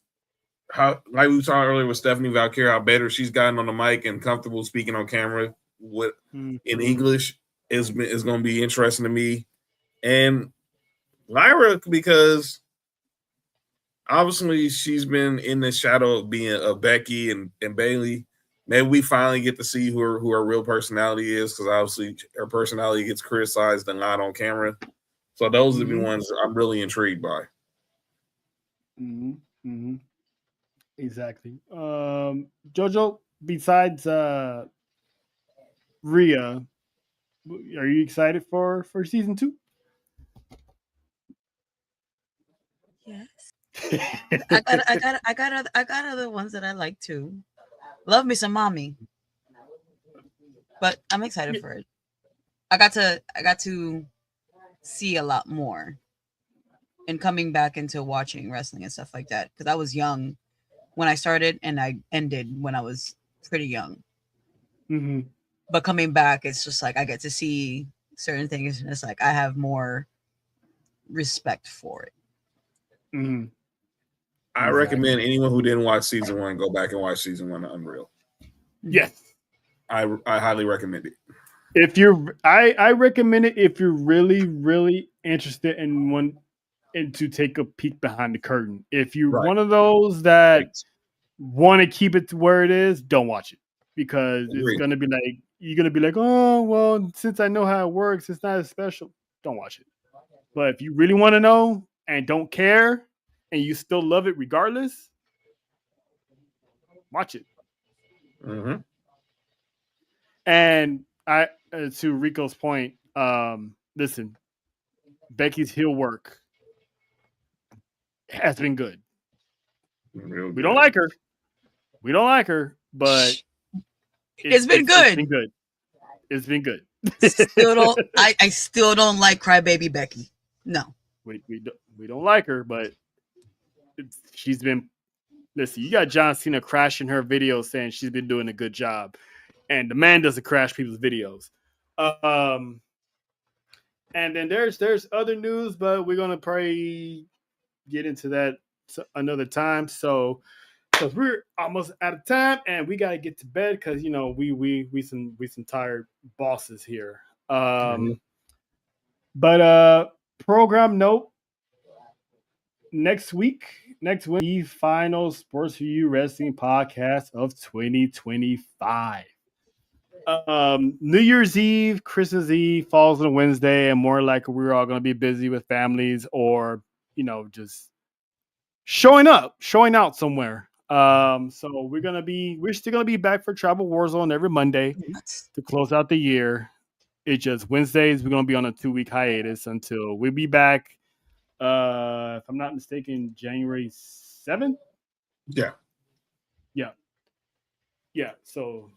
How, like we talked earlier with Stephanie Valkyrie, how better she's gotten on the mic and comfortable speaking on camera in English is going to be interesting to me. And Lyra, because obviously she's been in the shadow of being a Becky and Bailey. Maybe we finally get to see who her real personality is, because obviously her personality gets criticized and not on camera. So those are the ones I'm really intrigued by. Exactly. Jojo, besides Rhea, are you excited for season 2? Yes. I got other ones that I like too. Love me some mommy. But I'm excited for it. I got to see a lot more and coming back into watching wrestling and stuff like that, because I was young when I started and I ended when I was pretty young. But coming back, it's just like I get to see certain things and it's like I have more respect for it. I recommend anyone who didn't watch season 1 go back and watch season 1 of Unreal. Yes. I highly recommend it. I recommend it if you're really, really interested in to take a peek behind the curtain. If you're one of those that want to keep it to where it is, don't watch it, because it's gonna be like you're gonna be like, oh well, since I know how it works, it's not as special. Don't watch it. But if you really want to know and don't care and you still love it regardless, watch it. And to Rico's point, listen, Becky's heel work has been good. We don't like her. But it's been good. It's been good. I still don't like Crybaby Becky. No. We don't like her, but she's been. Listen, you got John Cena crashing her videos saying she's been doing a good job, and the man doesn't crash people's videos. And then there's other news, but we're gonna probably get into that another time. So, because we're almost out of time and we gotta get to bed, because we some tired bosses here. But program note. Next week, the final Sports for You Wrestling podcast of 2025. New Year's Eve, Christmas Eve falls on a Wednesday, and more likely we're all going to be busy with families or, just showing out somewhere. So we're still going to be back for Travel Warzone every Monday to close out the year. It's just Wednesdays, we're going to be on a 2-week hiatus until we'll be back. If I'm not mistaken, January 7th. Yeah. So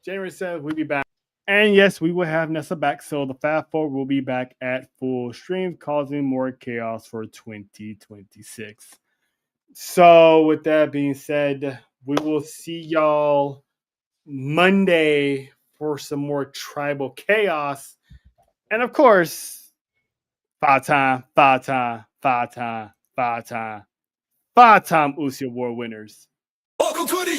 January 7th, we'll be back. And yes, we will have Nessa back. So the Fab Four will be back at full stream, causing more chaos for 2026. So with that being said, we will see y'all Monday for some more tribal chaos. And of course, five-time ucey Award winners. Welcome to the